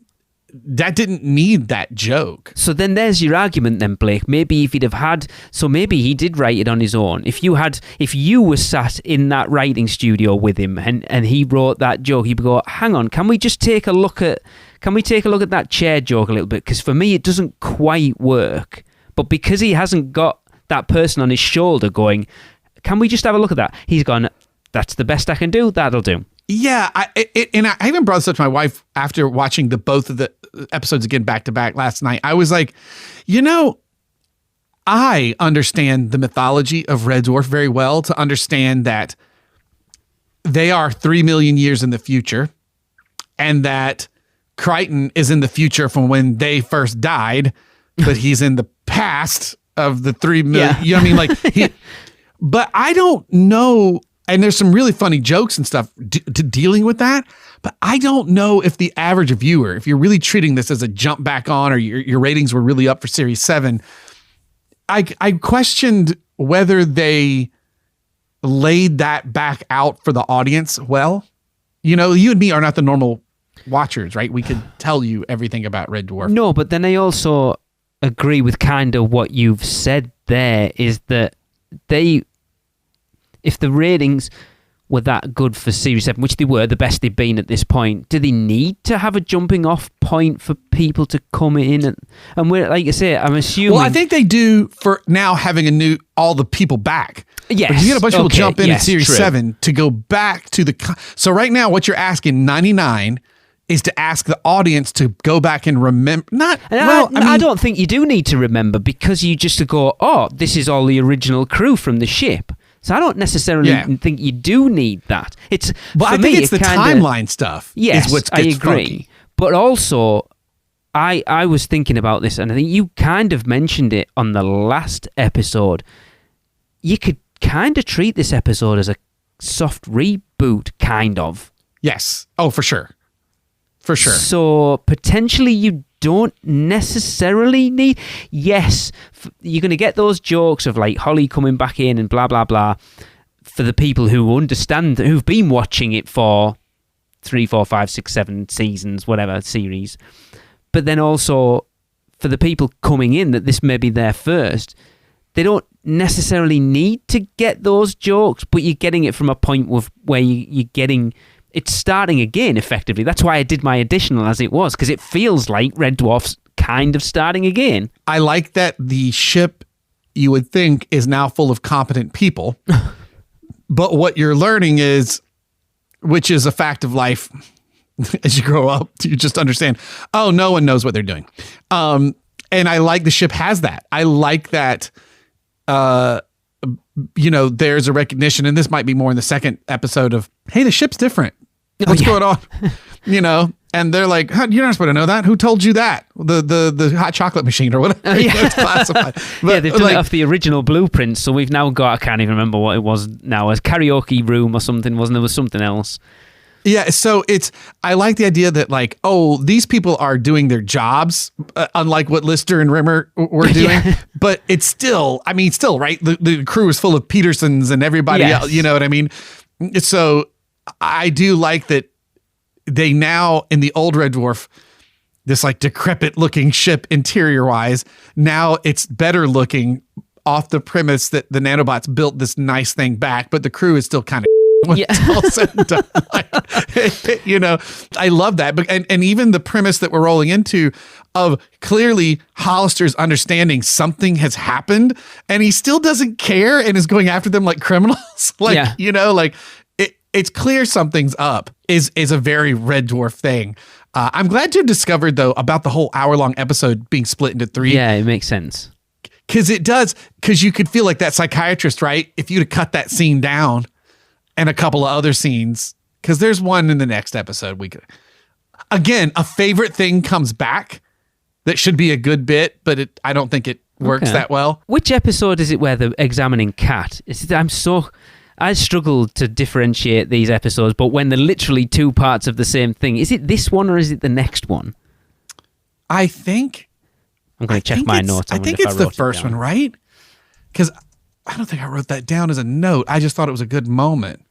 need that joke. So then there's your argument then, Blake. Maybe if he'd have had, so maybe he did write it on his own. If you were sat in that writing studio with him and he wrote that joke, he'd go, hang on, can we take a look at that chair joke a little bit? Because for me, it doesn't quite work. But because he hasn't got that person on his shoulder going, can we just have a look at that? He's gone, that's the best I can do. That'll do. Yeah, and I even brought this up to my wife after watching both of the episodes again back to back last night. I was like, I understand the mythology of Red Dwarf very well, to understand that they are 3 million years in the future, and that Crichton is in the future from when they first died, but he's in the past of the 3 million. Yeah. You know what I mean? Like, but I don't know. And there's some really funny jokes and stuff to dealing with that. But I don't know if the average viewer, if you're really treating this as a jump back on, or your ratings were really up for Series 7, I questioned whether they laid that back out for the audience well. You and me are not the normal watchers, right? We could tell you everything about Red Dwarf. No, but then I also agree with kind of what you've said there, is that if the ratings were that good for Series 7, which they were, the best they've been at this point, do they need to have a jumping off point for people to come in? And we're, like I say, I'm assuming... Well, I think they do for now, having all the people back. Yes. But you get a bunch of people jump in Series 7 to go back to the... So right now, what you're asking, 99, is to ask the audience to go back and remember. I don't think you do need to remember, because you just go, this is all the original crew from the ship. So I don't necessarily think you do need that. I think it's the timeline stuff. Yes, is what I gets agree. funky. But also, I was thinking about this, and I think you kind of mentioned it on the last episode. You could kind of treat this episode as a soft reboot, kind of. Yes. Oh, for sure. For sure. So potentially you don't necessarily need... Yes, you're going to get those jokes of like Holly coming back in and blah, blah, blah, for the people who understand, who've been watching it for 3, 4, 5, 6, 7 seasons, whatever, series. But then also for the people coming in, that this may be their first, they don't necessarily need to get those jokes, but you're getting it from a point where you're getting... It's starting again, effectively. That's why I did my additional as it was, because it feels like Red Dwarf's kind of starting again. I like that the ship you would think is now full of competent people. But what you're learning is, which is a fact of life as you grow up, you just understand, oh, no one knows what they're doing. And I like the ship has that. I like that, there's a recognition, and this might be more in the second episode of, hey, the ship's different. What's going on? And they're like, you're not supposed to know that. Who told you that? The hot chocolate machine or whatever. It's classified. But, they've done it off the original blueprint. So we've now got, I can't even remember what it was now, a karaoke room or something, wasn't there? Was something else. Yeah, so I like the idea that like, oh, these people are doing their jobs, unlike what Lister and Rimmer were doing. But it's still, right? The crew is full of Petersons and everybody else, you know what I mean? So I do like that they now, in the old Red Dwarf, this like decrepit looking ship interior wise, now it's better looking off the premise that the nanobots built this nice thing back, but the crew is still kind of when it's all said and done. I love that. But and even the premise that we're rolling into of clearly Hollister's understanding something has happened and he still doesn't care and is going after them like criminals. It's clear something's up is a very Red Dwarf thing. I'm glad to have discovered, though, about the whole hour-long episode being split into 3. Yeah, it makes sense. Because you could feel like that psychiatrist, right? If you'd have cut that scene down and a couple of other scenes, because there's one in the next episode. Again, a favorite thing comes back that should be a good bit, but I don't think it works that well. Which episode is it where they're examining Kat? I struggle to differentiate these episodes, but when they're literally 2 parts of the same thing, is it this one or is it the next one? I think... I'm going to check my notes. I think it's the first one, right? Because I don't think I wrote that down as a note. I just thought it was a good moment.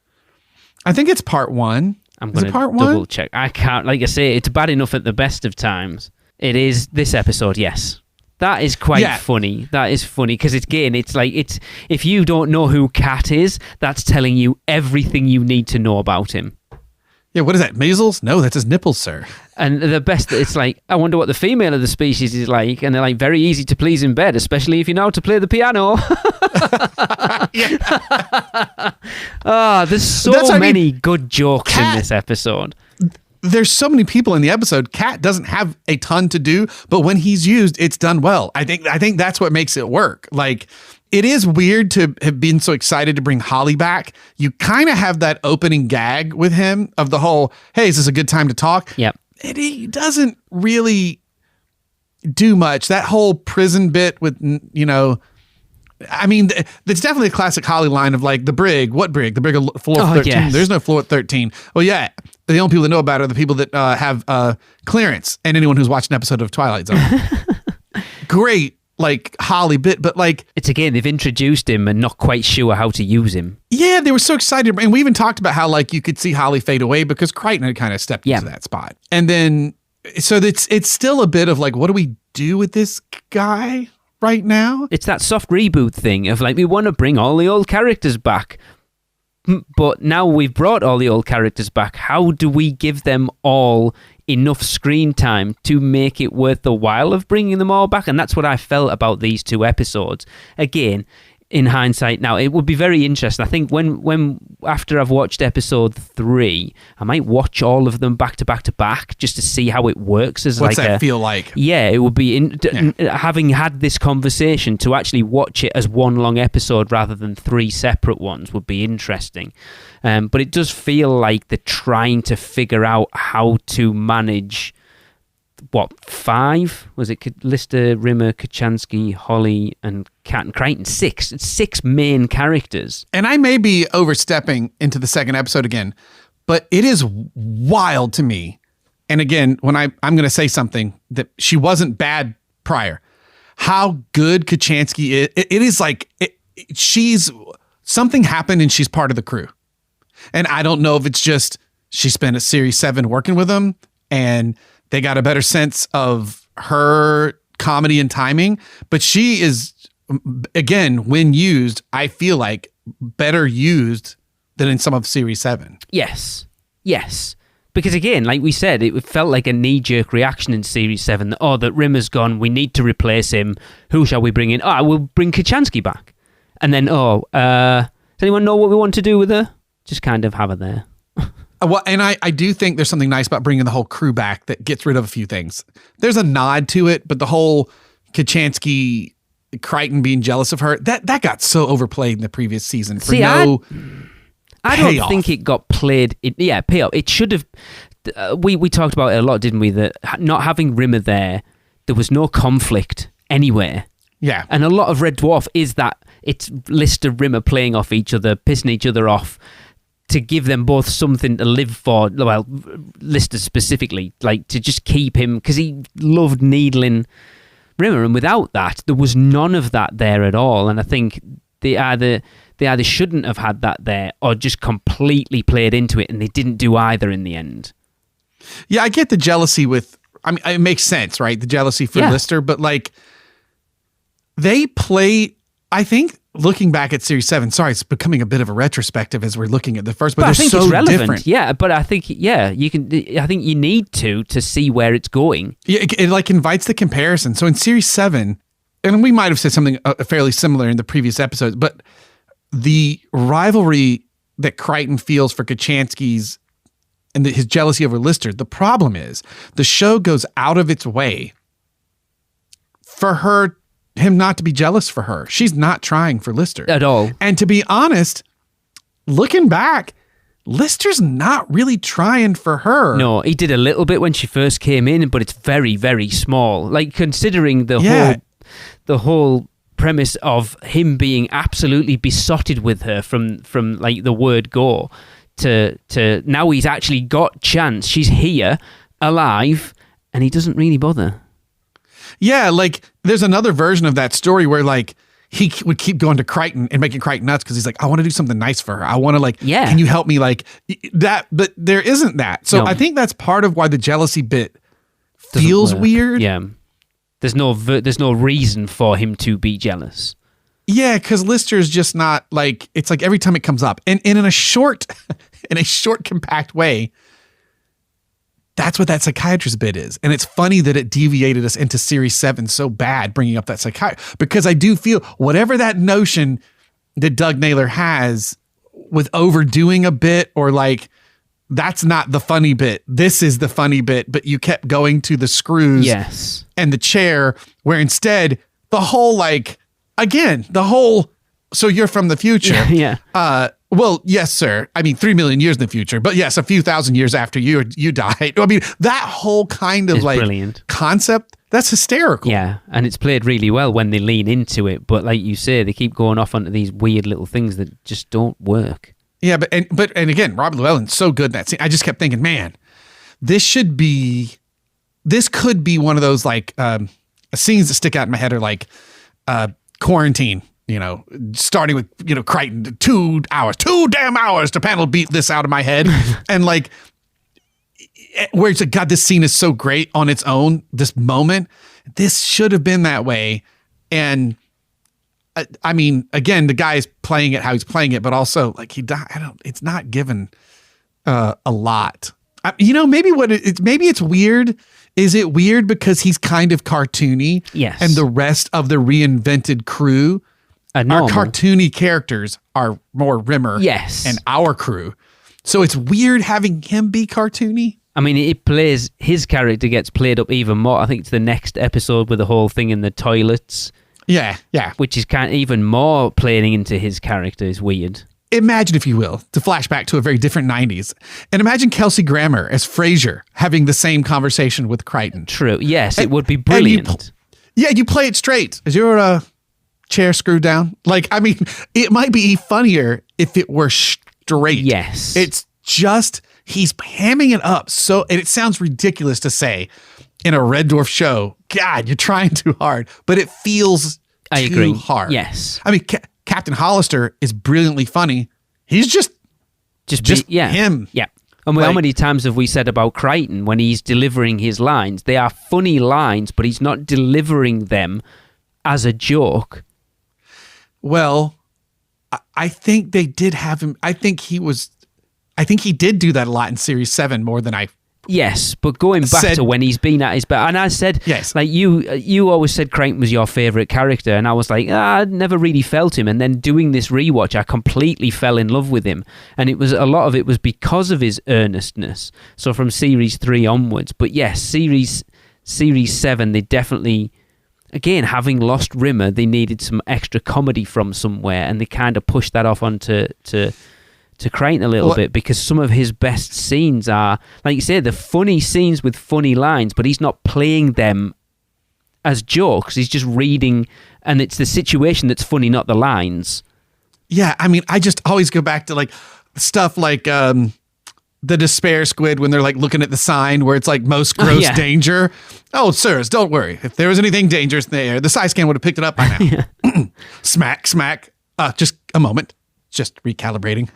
I think it's part 1. I'm going to double check. I can't, like I say, it's bad enough at the best of times. It is this episode, yes. That is quite funny. That is funny because it's like if you don't know who Kat is, that's telling you everything you need to know about him. Yeah, what is that? Measles? No, that's his nipples, sir. And the best, it's like, I wonder what the female of the species is like, and they're like very easy to please in bed, especially if you know how to play the piano. There's so many good jokes in this episode. There's so many people in the episode. Kat doesn't have a ton to do, but when he's used, it's done well. I think that's what makes it work. Like, it is weird to have been so excited to bring Holly back. You kind of have that opening gag with him of the whole, hey, is this a good time to talk? Yep. And he doesn't really do much. That whole prison bit with, it's definitely a classic Holly line of like, the brig. What brig? The brig of floor 13. Yes. There's no floor at 13. Well, yeah. The only people that know about it are the people that have clearance and anyone who's watched an episode of Twilight Zone. Great, like, Holly bit, but like... It's again, they've introduced him and not quite sure how to use him. Yeah, they were so excited. And we even talked about how, like, you could see Holly fade away because Crichton had kind of stepped into that spot. And then, so it's still a bit of like, what do we do with this guy right now? It's that soft reboot thing of like, we want to bring all the old characters back. But now we've brought all the old characters back. How do we give them all enough screen time to make it worth the while of bringing them all back? And that's what I felt about these 2 episodes. Again, in hindsight now, it would be very interesting. I think when after I've watched episode 3, I might watch all of them back to back to back just to see how it works. What's that feel like? Yeah, it would be having had this conversation to actually watch it as one long episode rather than 3 separate ones would be interesting. But it does feel like they're trying to figure out how to manage. What, 5? Was it Lister, Rimmer, Kochanski, Holly, and Kat and Crichton? 6. It's 6 main characters. And I may be overstepping into the second episode again, but it is wild to me. And again, when I'm going to say something that she wasn't bad prior, how good Kochanski is. It is like she's something happened and she's part of the crew. And I don't know if it's just she spent a series 7 working with them and they got a better sense of her comedy and timing, but she is, again, when used, I feel like better used than in some of series 7. Yes. Because again, like we said, it felt like a knee-jerk reaction in Series 7 that, that Rimmer's gone, we need to replace him. Who shall we bring in? We'll bring Kachansky back. And then, does anyone know what we want to do with her? Just kind of have her there. Well, and I do think there's something nice about bringing the whole crew back that gets rid of a few things. There's a nod to it, but the whole Kachansky, Crichton being jealous of her, that got so overplayed in the previous season for I don't think it got played. Payoff. It should have. We talked about it a lot, didn't we? That not having Rimmer there was no conflict anywhere. Yeah. And a lot of Red Dwarf is that it's Lister, Rimmer playing off each other, pissing each other off to give them both something to live for. Well, Lister specifically, like to just keep him, because he loved needling Rimmer. And without that, there was none of that there at all. And I think they either shouldn't have had that there or just completely played into it, and they didn't do either in the end. Yeah, I get the jealousy with, I mean, it makes sense, right? The jealousy for Lister, but like they play, I think looking back at Series 7, sorry, it's becoming a bit of a retrospective as we're looking at the first, but I think so it's relevant. Different. Yeah, but I think, you can, I think you need to see where it's going. Yeah, it like invites the comparison. So in Series 7, and we might have said something fairly similar in the previous episodes, but the rivalry that Crichton feels for Kachansky's and his jealousy over Lister, the problem is the show goes out of its way for him not to be jealous for her. She's not trying for Lister. At all. And to be honest, looking back, Lister's not really trying for her. No, he did a little bit when she first came in, but it's very, very small. Like, considering the whole premise of him being absolutely besotted with her from like the word go to now he's actually got chance. She's here, alive, and he doesn't really bother. Yeah, like there's another version of that story where like he would keep going to Crichton and making Crichton nuts because he's like, I want to do something nice for her. I want to can you help me like that? But there isn't that. So I think that's part of why the jealousy bit feels weird. Yeah. There's no reason for him to be jealous. Yeah, because Lister's just not like, it's like every time it comes up and in a short compact way, that's what that psychiatrist bit is. And it's funny that it deviated us into Series 7 so bad, bringing up that psychiatrist, because I do feel whatever that notion that Doug Naylor has with overdoing a bit or like, that's not the funny bit. This is the funny bit, but you kept going to the screws and the chair where instead the whole so you're from the future. Yeah. Well, yes, sir. I mean, 3 million years in the future, but yes, a few thousand years after you died. I mean, that whole kind of brilliant concept, that's hysterical. Yeah. And it's played really well when they lean into it. But like you say, they keep going off onto these weird little things that just don't work. Yeah, but again, Robert Llewellyn's so good in that scene. I just kept thinking, man, this could be one of those like scenes that stick out in my head are like Quarantine, starting with, Crichton, 2 damn hours to panel beat this out of my head. And like, where it's like, God, this scene is so great on its own, this moment, this should have been that way. And I mean, again, the guy is playing it how he's playing it, but also like it's not given a lot. Maybe maybe it's weird. Is it weird because he's kind of cartoony? Yes. And the rest of the reinvented crew, our cartoony characters are more Rimmer. Yes. And our crew. So it's weird having him be cartoony. I mean, his character gets played up even more. I think it's the next episode with the whole thing in the toilets. Yeah. Which is kind of even more playing into his character is weird. Imagine, if you will, to flash back to a very different 90s, and imagine Kelsey Grammer as Frasier having the same conversation with Crichton. True. Yes, it would be brilliant. You play it straight. Is your chair screwed down? Like, I mean, it might be funnier if it were straight. Yes. It's just, he's hamming it up. And it sounds ridiculous to say in a Red Dwarf show, God, you're trying too hard, but it feels too hard. Yes. I mean, Captain Hollister is brilliantly funny. He's just him. Yeah. And how many times have we said about Crichton when he's delivering his lines? They are funny lines, but he's not delivering them as a joke. Well, I think they did have him. I think I think he did do that a lot in Series 7 more than I. Yes, but going back to when he's been at his best, and I said, yes, like you always said Crichton was your favourite character, and I was like, I never really felt him, and then doing this rewatch, I completely fell in love with him, and it was a lot of it was because of his earnestness. So from Series 3 onwards, but yes, Series 7, they definitely, again, having lost Rimmer, they needed some extra comedy from somewhere, and they kind of pushed that off onto to Crichton a little bit, because some of his best scenes are, like you say, the funny scenes with funny lines, but he's not playing them as jokes. He's just reading, and it's the situation that's funny, not the lines. Yeah, I mean, I just always go back to like stuff like the despair squid when they're like looking at the sign where it's like most gross danger. Oh, sirs, don't worry. If there was anything dangerous there, the side scan would have picked it up by now. Smack. Just a moment. Just recalibrating.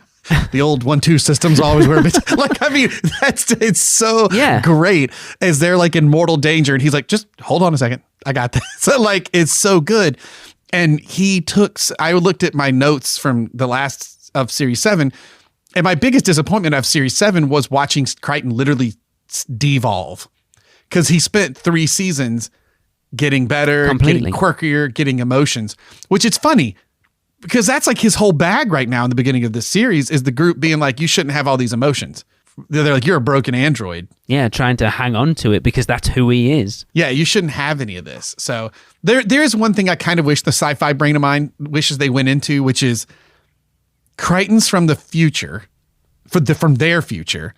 The old 1-2 systems always were a bit like, I mean, it's so great as they're like in mortal danger. And he's like, just hold on a second. I got this. So like, it's so good. And I looked at my notes from the last of Series 7, and my biggest disappointment of Series 7 was watching Crichton literally devolve, because he spent 3 seasons getting better, getting quirkier, getting emotions, which it's funny. Because that's like his whole bag right now in the beginning of this series, is the group being like, you shouldn't have all these emotions. They're like, you're a broken android. Yeah, trying to hang on to it because that's who he is. Yeah, you shouldn't have any of this. So there is one thing I kind of wish the sci-fi brain of mine wishes they went into, which is Crichton's from the future, from their future.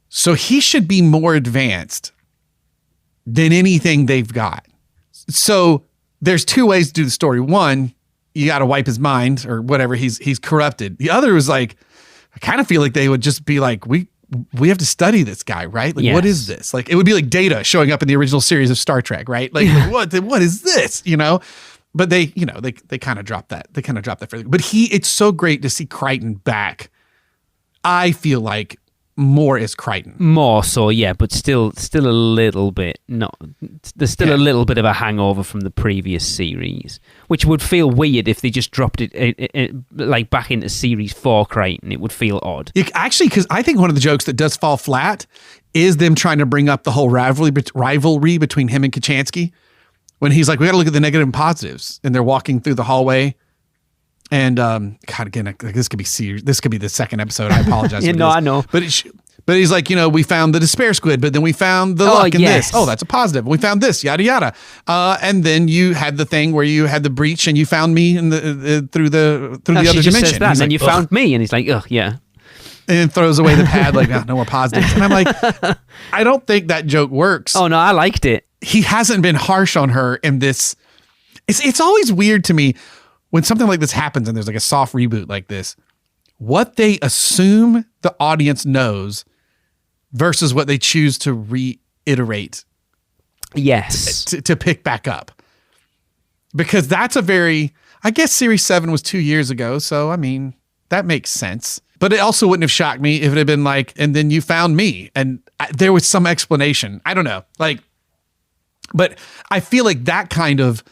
So he should be more advanced than anything they've got. So there's 2 ways to do the story. One, you got to wipe his mind or whatever. He's corrupted. The other was like, I kind of feel like they would just be like, we have to study this guy, right? Like, what is this? Like, it would be like Data showing up in the original series of Star Trek, right? Like, what is this? You know? But they kind of dropped that. They kind of dropped that further. But it's so great to see Crichton back. I feel like more is Crichton. More so, yeah, but still a little bit. There's still a little bit of a hangover from the previous series, which would feel weird if they just dropped it like back into Series 4 Crichton. It would feel odd. Actually, because I think one of the jokes that does fall flat is them trying to bring up the whole rivalry between him and Kachansky, when he's like, we got to look at the negative and positives, and they're walking through the hallway. And God, again, this could be serious. This could be the second episode. I apologize. I know. But he's like, we found the despair squid, but then we found the luck in this. Oh, that's a positive. We found this, yada yada. And then you had the thing where you had the breach, and you found me in the through the other dimension. Says that, and then you found me, and he's like, oh yeah. And throws away the pad like, no more positives. And I'm like, I don't think that joke works. Oh no, I liked it. He hasn't been harsh on her in this. It's always weird to me when something like this happens and there's like a soft reboot like this, what they assume the audience knows versus what they choose to reiterate. Yes. To pick back up. Because that's I guess Series 7 was 2 years ago. So, I mean, that makes sense. But it also wouldn't have shocked me if it had been like, and then you found me. And there was some explanation. I don't know. But I feel like that kind of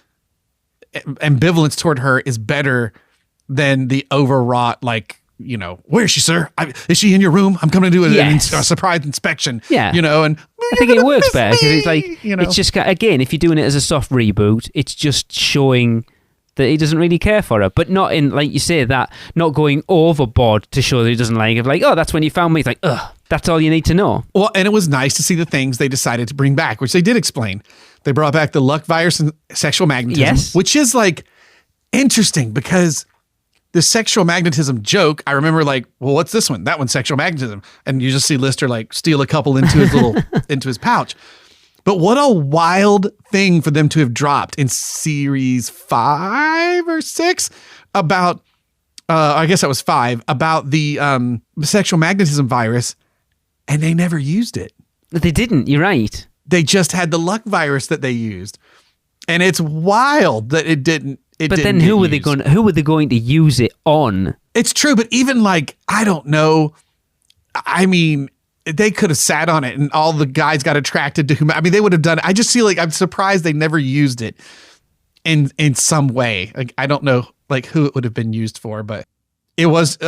ambivalence toward her is better than the overwrought, where is she, sir? Is she in your room? I'm coming to do a surprise inspection. Yeah. And I think it works better because it's like, it's just, again, if you're doing it as a soft reboot, it's just showing that he doesn't really care for her, but not in, like you say, that not going overboard to show that he doesn't like her. Like, oh, that's when you found me. It's like, ugh, that's all you need to know. Well, and it was nice to see the things they decided to bring back, which they did explain. They brought back the luck virus and sexual magnetism, which is interesting because the sexual magnetism joke, I remember well, what's this one? That one's sexual magnetism. And you just see Lister steal a couple into his into his pouch. But what a wild thing for them to have dropped in Series 5 or 6 about, I guess that was 5, about the sexual magnetism virus, and they never used it. They didn't, you're right. They just had the luck virus that they used. And it's wild that it didn't. But then who were they going to use it on? It's true, but even I don't know. I mean, they could have sat on it and all the guys got attracted to whom. I mean, they would have done it. I just feel I'm surprised they never used it in some way. I don't know who it would have been used for, but it was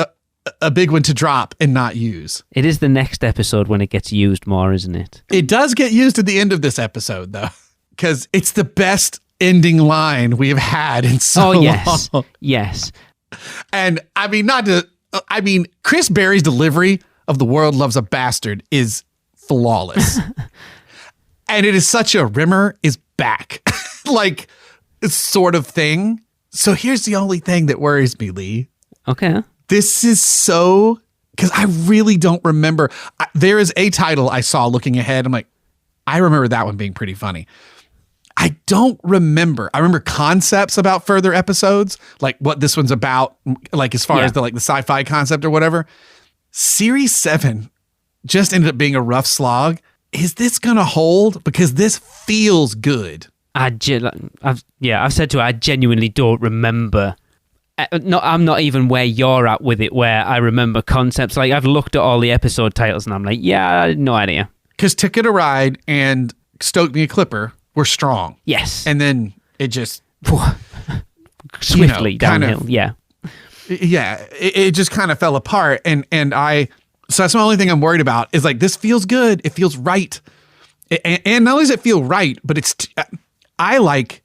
a big one to drop and not use. It is the next episode when it gets used more, isn't it? It does get used at the end of this episode, though, because it's the best ending line we have had in so long. Yes. And I mean, Chris Berry's delivery of "The World Loves a Bastard" is flawless. And it is such a Rimmer is back, like sort of thing. So here's the only thing that worries me, Lee. Okay. This is so, because I really don't remember. There is a title I saw looking ahead. I'm like, I remember that one being pretty funny. I don't remember. I remember concepts about further episodes, like what this one's about, like as far as the sci-fi concept or whatever. Series 7 just ended up being a rough slog. Is this going to hold? Because this feels good. I've said to her, I genuinely don't remember. I'm not even where you're at with it, where I remember concepts. Like, I've looked at all the episode titles and I'm like, yeah, no idea. Because Ticket to Ride and Stoke Me a Clipper were strong. Yes. And then it just swiftly downhill. Yeah. Yeah. It just kind of fell apart. So that's the only thing I'm worried about is like, this feels good. It feels right. And not only does it feel right, but I like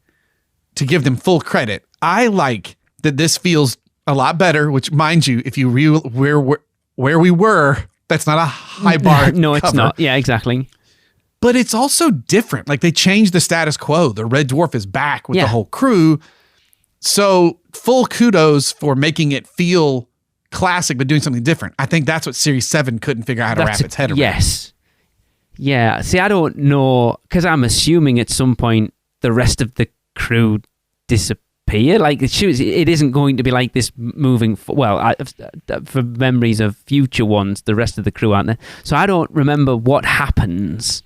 to give them full credit. I like that this feels a lot better, which, mind you, if you where we were, that's not a high bar. No, it's not. Yeah, exactly. But it's also different. Like, they changed the status quo. The Red Dwarf is back with the whole crew. So full kudos for making it feel classic, but doing something different. I think that's what Series 7 couldn't figure out how to wrap its head around. Yes. Yeah. See, I don't know, because I'm assuming at some point the rest of the crew disappear. Like, it isn't going to be like this moving. For memories of future ones, the rest of the crew aren't there. So I don't remember what happens.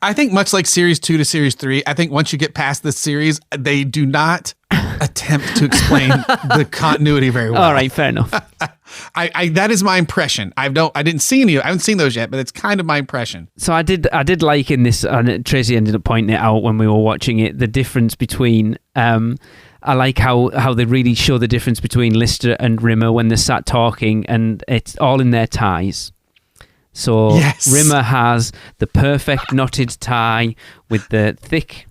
I think much like Series 2 to Series 3, I think once you get past this series, they do not attempt to explain the continuity very well. All right, fair enough. That is my impression. I haven't seen those yet, but it's kind of my impression. So I did like in this, and Tracy ended up pointing it out when we were watching it, the difference between I like how they really show the difference between Lister and Rimmer when they're sat talking, and it's all in their ties. So Rimmer has the perfect knotted tie with the thick,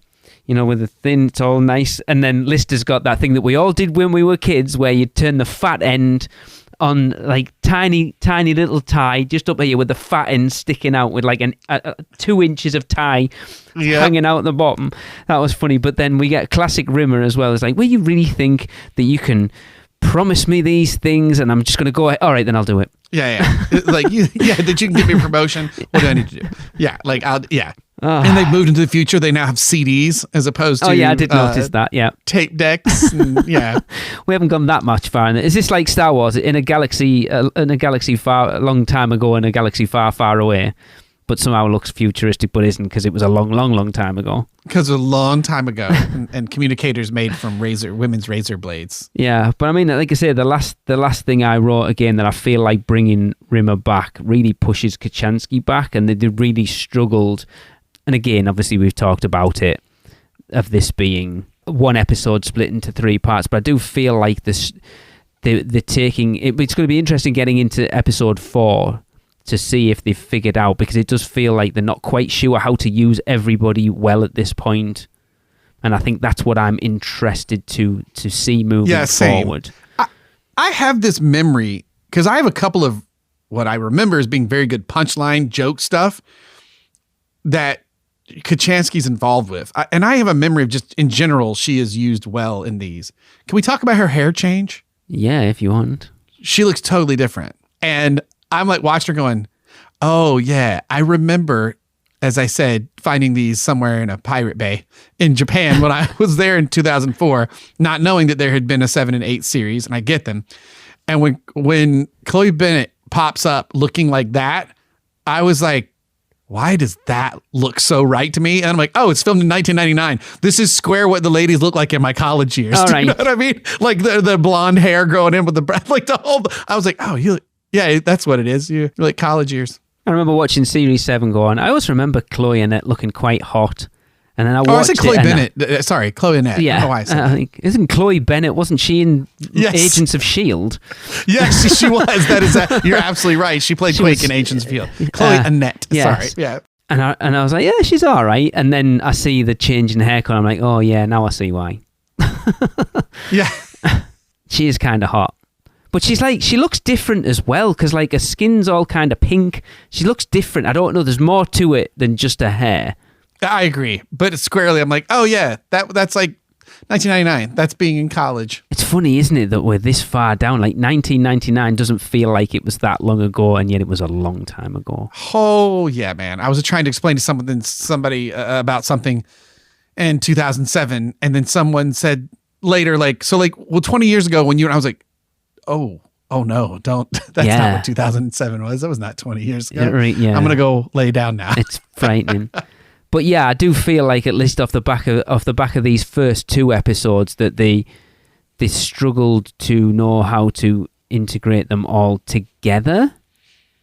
with the thin, it's all nice. And then Lister's got that thing that we all did when we were kids, where you turn the fat end on, like, tiny little tie just up here with the fat end sticking out with like 2 inches of tie hanging out at the bottom. That was funny. But then we get classic Rimmer as well. It's like, well, you really think that you can promise me these things and I'm just going to go, all right, then I'll do it. Yeah. Like, that you can give me a promotion. What do I need to do? Yeah. Like, and they've moved into the future. They now have CDs as opposed to. Oh yeah, I did notice that. Yeah, tape decks. And, yeah, we haven't gone that much far. Is this like Star Wars in a galaxy far, a long time ago, in a galaxy far, far away, but somehow looks futuristic, but isn't, because it was a long time ago. Because a long time ago, and communicators made from women's razor blades. Yeah, but I mean, like I say, the last thing I wrote again that I feel like bringing Rimmer back really pushes Kochanski back, and they really struggled. And again, obviously, we've talked about it, of this being one episode split into 3 parts. But I do feel like they're taking it. It's going to be interesting getting into episode 4 to see if they've figured out, because it does feel like they're not quite sure how to use everybody well at this point. And I think that's what I'm interested to see moving forward. I have this memory, because I have a couple of what I remember as being very good punchline joke stuff that Kochanski's involved with. And I have a memory of just in general, she is used well in these. Can we talk about her hair change? Yeah, if you want. She looks totally different. And I'm like watching her going, oh yeah, I remember, as I said, finding these somewhere in a pirate bay in Japan when I was there in 2004, not knowing that there had been a 7 and 8 series, and I get them. And when Chloe Bennett pops up looking like that, I was like, why does that look so right to me? And I'm like, oh, it's filmed in 1999. This is square what the ladies look like in my college years. All right. You know what I mean? Like the blonde hair growing in with the breath, like the whole, I was like, oh, yeah, that's what it is. You're like college years. I remember watching Series 7 go on. I always remember Chloe Annette looking quite hot. And then I I said watched Chloe it. Bennett. Sorry, Chloe Annette. I don't know Yeah, why I said I think isn't Chloe Bennett? Wasn't she in Agents of Shield? Yes, she was. That is. You're absolutely right. She played Quake in Agents of Shield. Chloe Annette. Yes. Sorry. Yeah. And I was like, yeah, she's all right. And then I see the change in haircut. I'm like, oh yeah, now I see why. Yeah. She is kind of hot. But she looks different as well, because like her skin's all kind of pink. She looks different. I don't know. There's more to it than just her hair. I agree. But squarely, I'm like, oh yeah, that's like 1999. That's being in college. It's funny, isn't it, that we're this far down? Like 1999 doesn't feel like it was that long ago, and yet it was a long time ago. Oh yeah, man. I was trying to explain to somebody about something in 2007, and then someone said later, like, 20 years ago when you and I was like, oh no, don't. That's not what 2007 was. That was not 20 years ago. Yeah. I'm gonna go lay down now. It's frightening. But yeah, I do feel like, at least off the back of these first two episodes, that they struggled to know how to integrate them all together.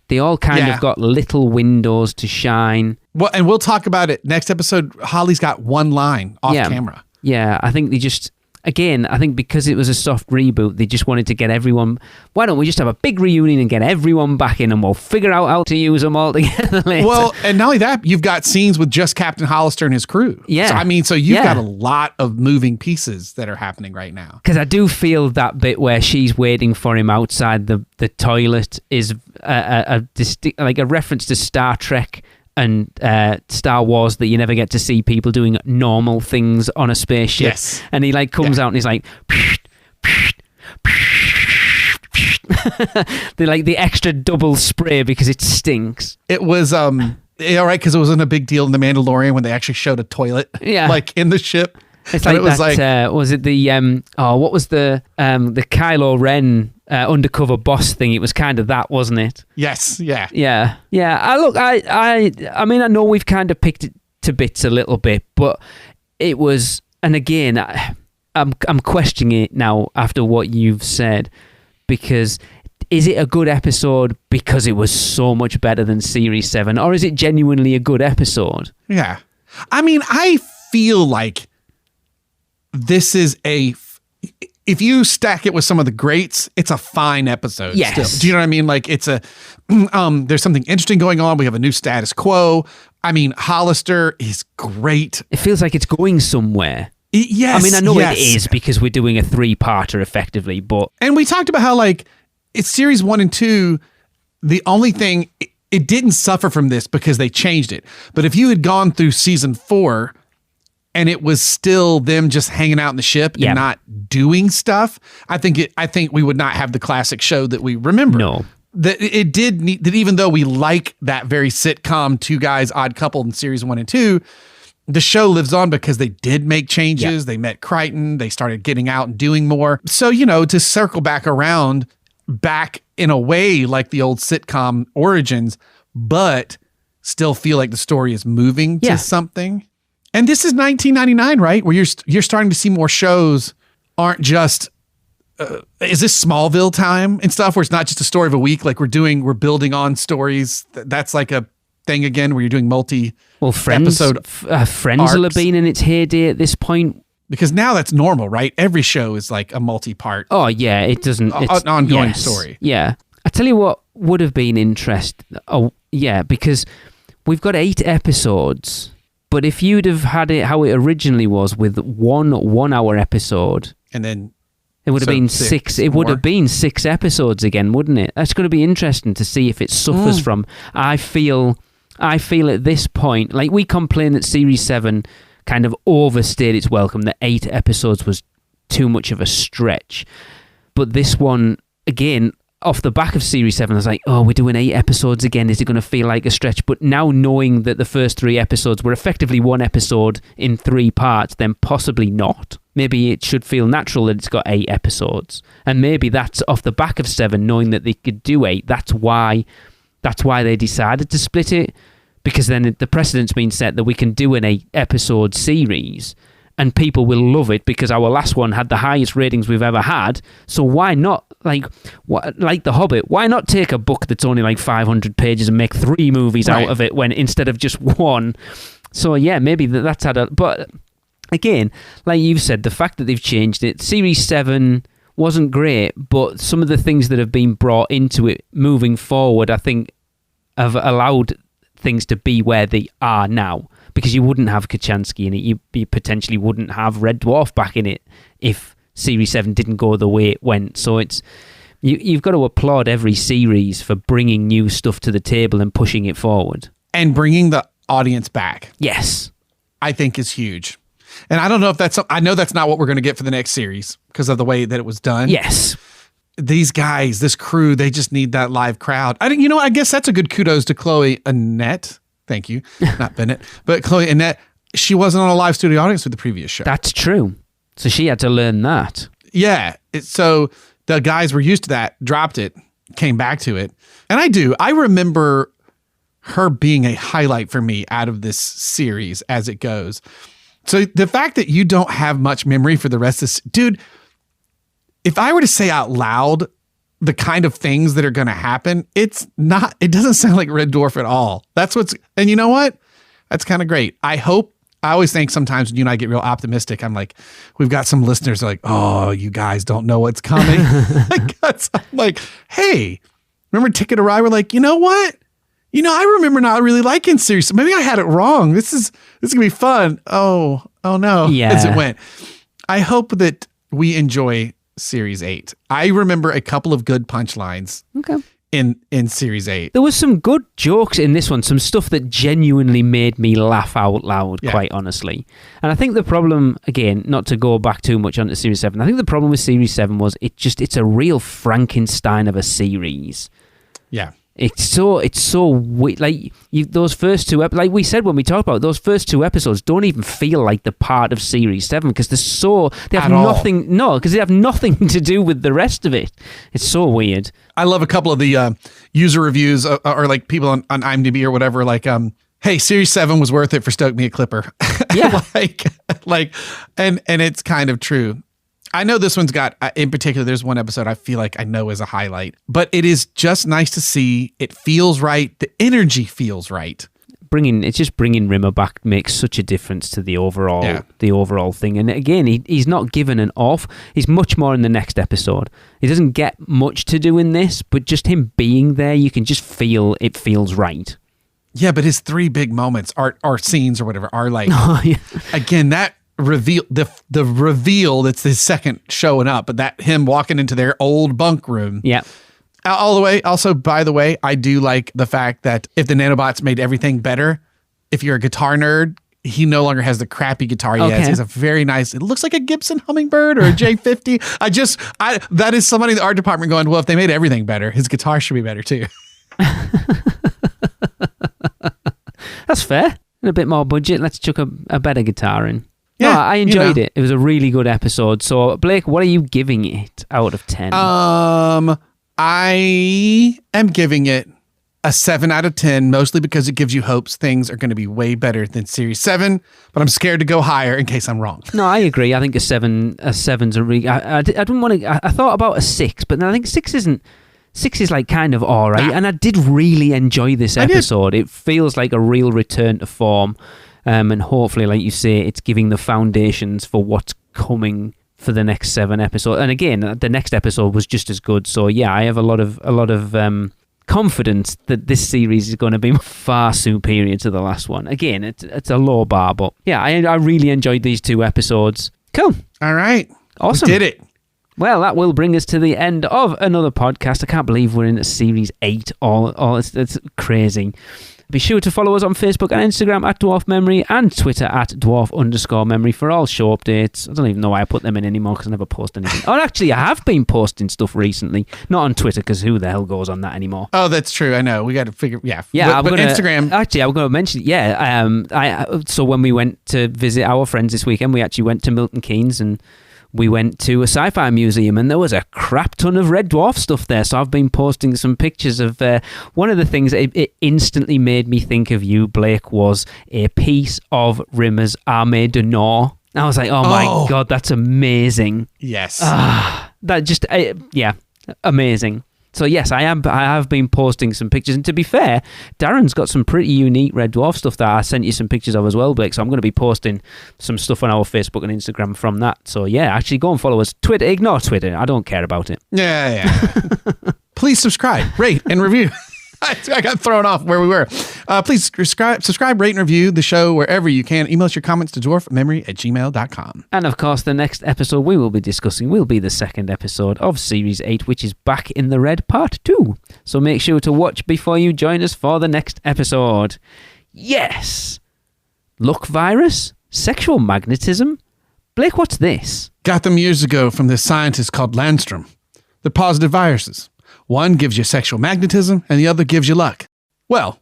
They all kind of got little windows to shine. Well, and we'll talk about it next episode. Holly's got one line off camera. Yeah, I think they just... Again, I think because it was a soft reboot, they just wanted to get everyone... Why don't we just have a big reunion and get everyone back in, and we'll figure out how to use them all together later. Well, and not only that, you've got scenes with just Captain Hollister and his crew. Yeah. So you've got a lot of moving pieces that are happening right now. Because I do feel that bit where she's waiting for him outside the toilet is a reference to Star Trek and Star Wars, that you never get to see people doing normal things on a spaceship. Yes. And he comes out and he's like... They like the extra double spray because it stinks. It was... all right, because it wasn't a big deal in The Mandalorian when they actually showed a toilet in the ship. It's like, was it the what was the Kylo Ren undercover boss thing? It was kind of that, wasn't it? Yes, yeah. I mean, I know we've kind of picked it to bits a little bit, but it was, and again, I'm questioning it now after what you've said, because is it a good episode because it was so much better than Series 7, or is it genuinely a good episode? Yeah. I mean, I feel like this is if you stack it with some of the greats, it's a fine episode. Yes. Still. Do you know what I mean? Like, it's there's something interesting going on. We have a new status quo. I mean, Hollister is great. It feels like it's going somewhere. Yes. I mean, I know it is because we're doing a 3-parter effectively, but... And we talked about how, like, it's series 1 and 2, the only thing, it didn't suffer from this because they changed it. But if you had gone through season 4... and it was still them just hanging out in the ship and not doing stuff, I think we would not have the classic show that we remember. No. That it did need, that even though we like that very sitcom Two Guys Odd Couple in series 1 and 2, the show lives on because they did make changes. They met Crichton. They started getting out and doing more. So, to circle back around, back in a way like the old sitcom origins, but still feel like the story is moving to something. And this is 1999, right? Where you're starting to see more shows aren't just, is this Smallville time and stuff, where it's not just a story of a week, like we're building on stories. That's like a thing again, where you're doing Friends will have been in its heyday at this point. Because now that's normal, right? Every show is like a multi-part. Oh yeah, it doesn't. It's an ongoing story. Yeah. I tell you what would have been interesting. Oh yeah, because we've got 8 episodes. But if you'd have had it how it originally was, with one 1-hour episode, and then it would have been 6. It would have been 6 episodes again, wouldn't it? That's going to be interesting to see if it suffers from. I feel at this point, like, we complain that Series 7 kind of overstayed its welcome, that 8 episodes was too much of a stretch. But this one, again, off the back of Series 7, I was like, oh, we're doing 8 episodes again. Is it going to feel like a stretch? But now, knowing that the first 3 episodes were effectively 1 episode in 3 parts, then possibly not. Maybe it should feel natural that it's got 8 episodes. And maybe that's off the back of 7, knowing that they could do 8. That's why they decided to split it. Because then the precedent's been set that we can do an 8-episode series and people will love it, because our last one had the highest ratings we've ever had. So why not, like The Hobbit, why not take a book that's only like 500 pages and make 3 movies out of it, when instead of just 1? So yeah, maybe that's had a... But again, like you've said, the fact that they've changed it, Series 7 wasn't great, but some of the things that have been brought into it moving forward, I think, have allowed things to be where they are now. Because you wouldn't have Kachansky in it, you potentially wouldn't have Red Dwarf back in it if Series 7 didn't go the way it went. So it's... You've got to applaud every series for bringing new stuff to the table and pushing it forward. And bringing the audience back. Yes. I think is huge. And I don't know if I know that's not what we're going to get for the next series because of the way that it was done. Yes. These guys, this crew, they just need that live crowd. I guess that's a good kudos to Chloe Annette. Thank you. Not Bennett. But Chloe Annette, she wasn't on a live studio audience with the previous show. That's true. So she had to learn that. Yeah. So the guys were used to that, dropped it, came back to it. And I remember her being a highlight for me out of this series as it goes. So the fact that you don't have much memory for the rest of this, dude, if I were to say out loud the kind of things that are going to happen, it doesn't sound like Red Dwarf at all. And you know what? That's kind of great. I always think sometimes when you and I get real optimistic, I'm like, we've got some listeners like, oh, you guys don't know what's coming. I'm like, hey, remember Ticket to Ride? We're like, you know what? I remember not really liking series. Maybe I had it wrong. This is gonna be fun. Oh no. Yeah. As it went. I hope that we enjoy Series 8. I remember a couple of good punchlines. Okay. In Series 8. There was some good jokes in this one, some stuff that genuinely made me laugh out loud, quite honestly. And I think the problem, again, not to go back too much onto Series 7, I think the problem with Series 7 was it's a real Frankenstein of a series. Yeah. It's so weird. Like those first two, like we said when we talked about it, those first two episodes, don't even feel like the part of Series 7 because they have nothing. No, because they have nothing to do with the rest of it. It's so weird. I love a couple of the user reviews or like people on IMDb or whatever. Like, hey, Series 7 was worth it for Stoke Me a Clipper. Yeah, and it's kind of true. I know this one's got, in particular, there's one episode I feel like I know is a highlight, but it is just nice to see. It feels right. The energy feels right. Bringing Rimmer back makes such a difference to the overall thing. And again, he's not given an off. He's much more in the next episode. He doesn't get much to do in this, but just him being there, you can just feel it feels right. Yeah, but his three big moments or scenes or whatever are like, again, that reveal, the reveal that's his second showing up, but that him walking into their old bunk room. Yeah. All the way. Also, by the way, I do like the fact that if the nanobots made everything better, if you're a guitar nerd, he no longer has the crappy guitar he has. He has a very nice, it looks like a Gibson Hummingbird or a J50. That is somebody in the art department going, well, if they made everything better, his guitar should be better too. That's fair. And a bit more budget. Let's chuck a better guitar in. Yeah, no, I enjoyed it. It was a really good episode. So, Blake, what are you giving it out of 10? I am giving it a 7 out of 10, mostly because it gives you hopes things are going to be way better than Series 7, but I'm scared to go higher in case I'm wrong. No, I agree. I think a 7's a really... I didn't want to... I thought about a 6, but then I think 6 is like kind of all right, and I did really enjoy this episode. It feels like a real return to form, and hopefully, like you say, it's giving the foundations for what's coming for the next 7 episodes. And again, the next episode was just as good. So yeah, I have a lot of confidence that this series is going to be far superior to the last one. Again, it's a low bar, but yeah, I really enjoyed these 2 episodes. Cool. All right. Awesome. We did it. Well, that will bring us to the end of another podcast. I can't believe we're in Series 8. It's crazy. Be sure to follow us on Facebook and Instagram at Dwarf Memory and Twitter at Dwarf_Memory for all show updates. I don't even know why I put them in anymore because I never post anything. Oh, actually, I have been posting stuff recently. Not on Twitter because who the hell goes on that anymore? Oh, that's true. I know. We got to figure... Yeah. But Instagram... Actually, I was going to mention... Yeah. So when we went to visit our friends this weekend, we actually went to Milton Keynes and... we went to a sci-fi museum and there was a crap ton of Red Dwarf stuff there. So I've been posting some pictures of one of the things it instantly made me think of you, Blake, was a piece of Rimmer's Armée du Nord. I was like, oh my God, that's amazing. Yes. That just, amazing. So yes, I have been posting some pictures, and to be fair, Darren's got some pretty unique red dwarf stuff that I sent you some pictures of as well, Blake. So I'm going to be posting some stuff on our Facebook and Instagram from that. So yeah, actually go and follow us. Twitter, ignore Twitter. I don't care about it. Yeah. Please subscribe, rate, and review. I got thrown off where we were. Please subscribe, rate, and review the show wherever you can. Email us your comments to dwarfmemory@gmail.com. And of course, the next episode we will be discussing will be the second episode of Series 8, which is Back in the Red Part 2. So make sure to watch before you join us for the next episode. Yes! Luck virus? Sexual magnetism? Blake, what's this? Got them years ago from this scientist called Landstrom. They're positive viruses. One gives you sexual magnetism, and the other gives you luck. Well,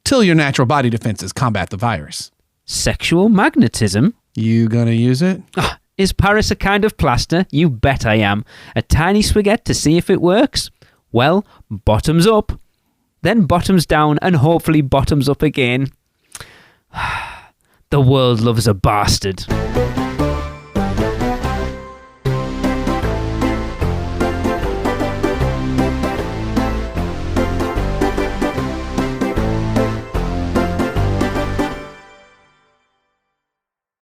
till your natural body defenses combat the virus. Sexual magnetism? You gonna use it? Is Paris a kind of plaster? You bet I am. A tiny swigette to see if it works? Well, bottoms up. Then bottoms down, and hopefully bottoms up again. The world loves a bastard.